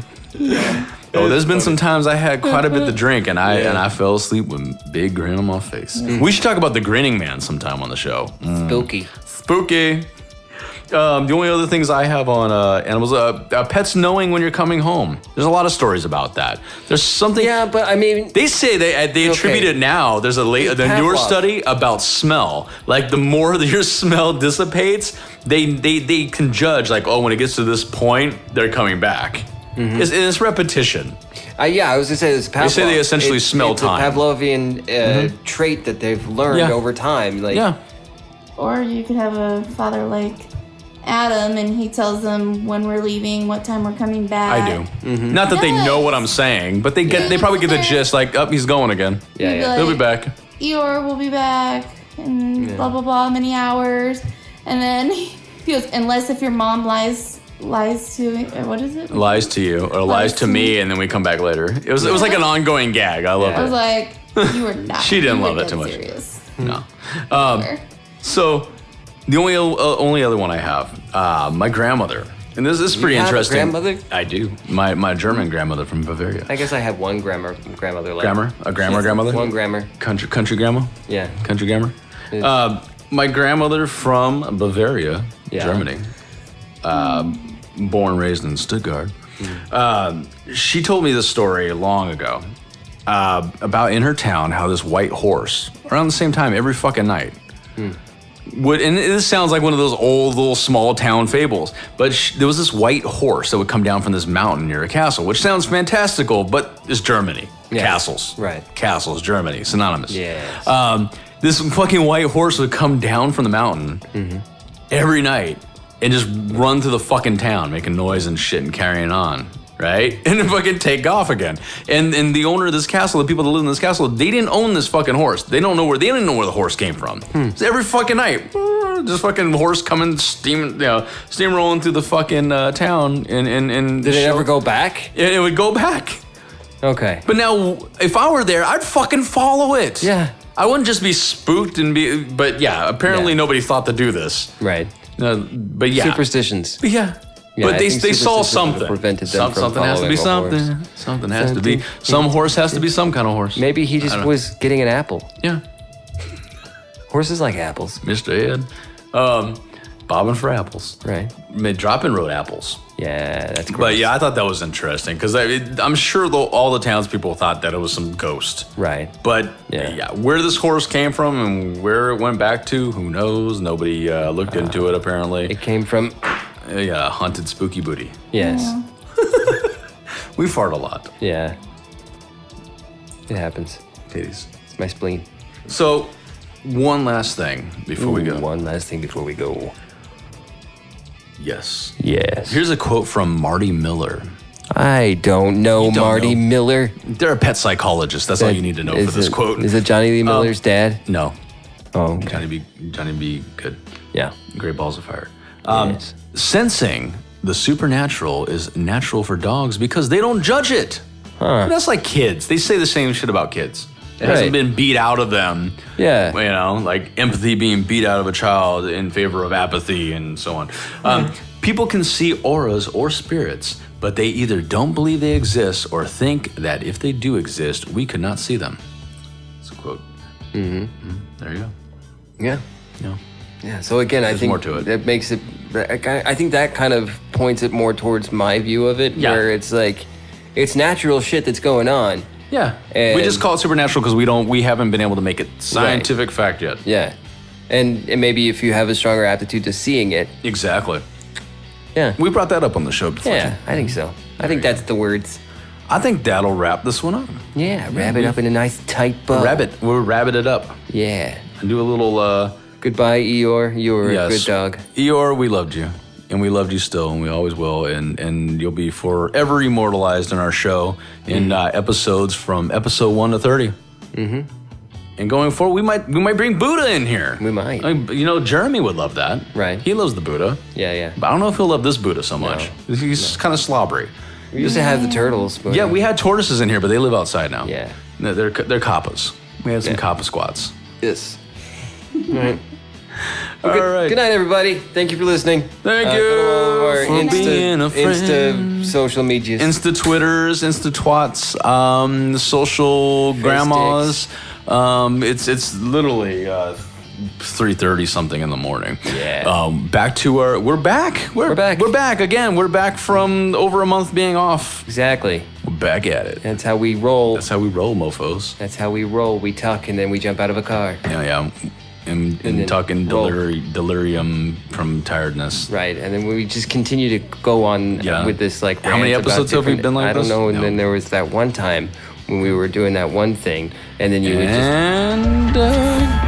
Oh, there's been some times I had quite a bit to drink, and I fell asleep with a big grin on my face. We should talk about the grinning man sometime on the show. Spooky. The only other things I have on animals, pets knowing when you're coming home. There's a lot of stories about that. There's something. Yeah, but I mean, They say they attribute it now. There's the newer Pavlov. study about smell. Like the more that your smell dissipates, they can judge like, oh, when it gets to this point, they're coming back. It's repetition. I was gonna say this. Pavlov. They say they essentially smell it's time. a Pavlovian trait that they've learned over time. Like, Yeah. Or you could have a father like Adam, and he tells them when we're leaving, what time we're coming back. I do. Not that they know what I'm saying, but they probably get the gist. Like, up, he's going again. Yeah, He'd be yeah. like, He'll be back. Eeyore will be back in blah blah blah many hours, and then he goes, unless if your mom lies to, or what is it? Lies to you or lies to me, and then we come back later. It was like an ongoing gag. I love I was it. like, you were not. She didn't you were love it dead too much. Serious. No. Sure. So, the only other one I have, my grandmother, and this is pretty have a interesting. grandmother? I do. My German grandmother from Bavaria. I guess I have one grandmother left. Grandmother. One grammar. Country grandma. Yeah. Country grandma. My grandmother from Bavaria, Yeah. Germany, born and raised in Stuttgart. She told me this story long ago about in her town how this white horse, around the same time every fucking night, would, and this sounds like one of those old little small town fables, but there was this white horse that would come down from this mountain near a castle, which sounds fantastical, but it's Germany. Yeah. Castles. Right. Castles, Germany, synonymous. Yes. This fucking white horse would come down from the mountain every night and just run through the fucking town, making noise and shit and carrying on, right? And then fucking take off again. And the owner of this castle, the people that live in this castle, they didn't own this fucking horse. They don't know they don't even know where the horse came from. So every fucking night, this fucking horse coming, steamrolling through the fucking town, and Did it ever go back? It would go back. Okay. But now, if I were there, I'd fucking follow it. Yeah. I wouldn't just be spooked but yeah, apparently Yeah. nobody thought to do this. Right. But yeah. Superstitions. But yeah. Yeah, But I they think saw superstitions something. prevented them from something has to be following a something. horse. Something has to be. Some horse has to be some kind of horse. Maybe he just was getting an apple. Yeah. Horses like apples. Mr. Ed. Bobbing for apples. Right. Dropping road apples. Yeah, that's gross. But yeah, I thought that was interesting because I'm sure all the townspeople thought that it was some ghost. Right. But Yeah. yeah, where this horse came from and where it went back to, who knows? Nobody looked into it apparently. It came from, Yeah, haunted spooky booty. yes. We fart a lot. Yeah. It happens. Titties. It's my spleen. So, one last thing before we go. One last thing before we go. Yes. Yes. Here's a quote from Marty Miller. I don't know You don't Marty know. Miller. They're a pet psychologist. That's all you need to know for this quote. Is it Johnny Lee Miller's dad? No. Oh, okay. Johnny B. Good. Yeah. Great balls of fire. Yes. Sensing the supernatural is natural for dogs because they don't judge it. Huh. That's like kids. They say the same shit about kids. It Right. hasn't been beat out of them. Yeah. You know, like empathy being beat out of a child in favor of apathy and so on. People can see auras or spirits, but they either don't believe they exist or think that if they do exist, we could not see them. That's a quote. There you go. Yeah. Yeah. Yeah. So again, I think more to it. that makes it. I think that kind of points it more towards my view of it, Yeah. where it's like, it's natural shit that's going on. Yeah. And- we just call it supernatural because we haven't been able to make it scientific fact yet. Yeah. And maybe if you have a stronger aptitude to seeing it. Exactly. Yeah. We brought that up on the show before. Yeah, I think so. I think that's the words. I think that'll wrap this one up. Yeah, wrap it up in a nice tight bow. We'll rabbit it up. Yeah. And do a little Goodbye, Eeyore. You were a good dog. Eeyore, we loved you. And we loved you still, and we always will. And you'll be forever immortalized in our show in episodes from episode 1 to 30. Mm-hmm. And going forward, we might bring Buddha in here. We might. I mean, Jeremy would love that. Right. He loves the Buddha. Yeah. But I don't know if he'll love this Buddha so much. He's kind of slobbery. We used to have the turtles. But Yeah, we had tortoises in here, but they live outside now. Yeah. No, they're kappas. We had some kappa squats. Yes. All right. All right. Good night, everybody. Thank you for listening. Thank you Go to all of our for being a friend. Insta social medias. Insta Twitters, Insta Twats, social grandmas. It's literally 3:30 something in the morning. Yeah. Back to we're back. We're back. We're back again. We're back from over a month being off. Exactly. We're back at it. That's how we roll. That's how we roll, mofos. That's how we roll. We tuck and then we jump out of a car. Yeah. And then talking roll. delirium from tiredness. Right, and then we just continue to go on with this like. How many rant about episodes have we different- been like I don't this? know. And No. then there was that one time when we were doing that one thing, and then you would just And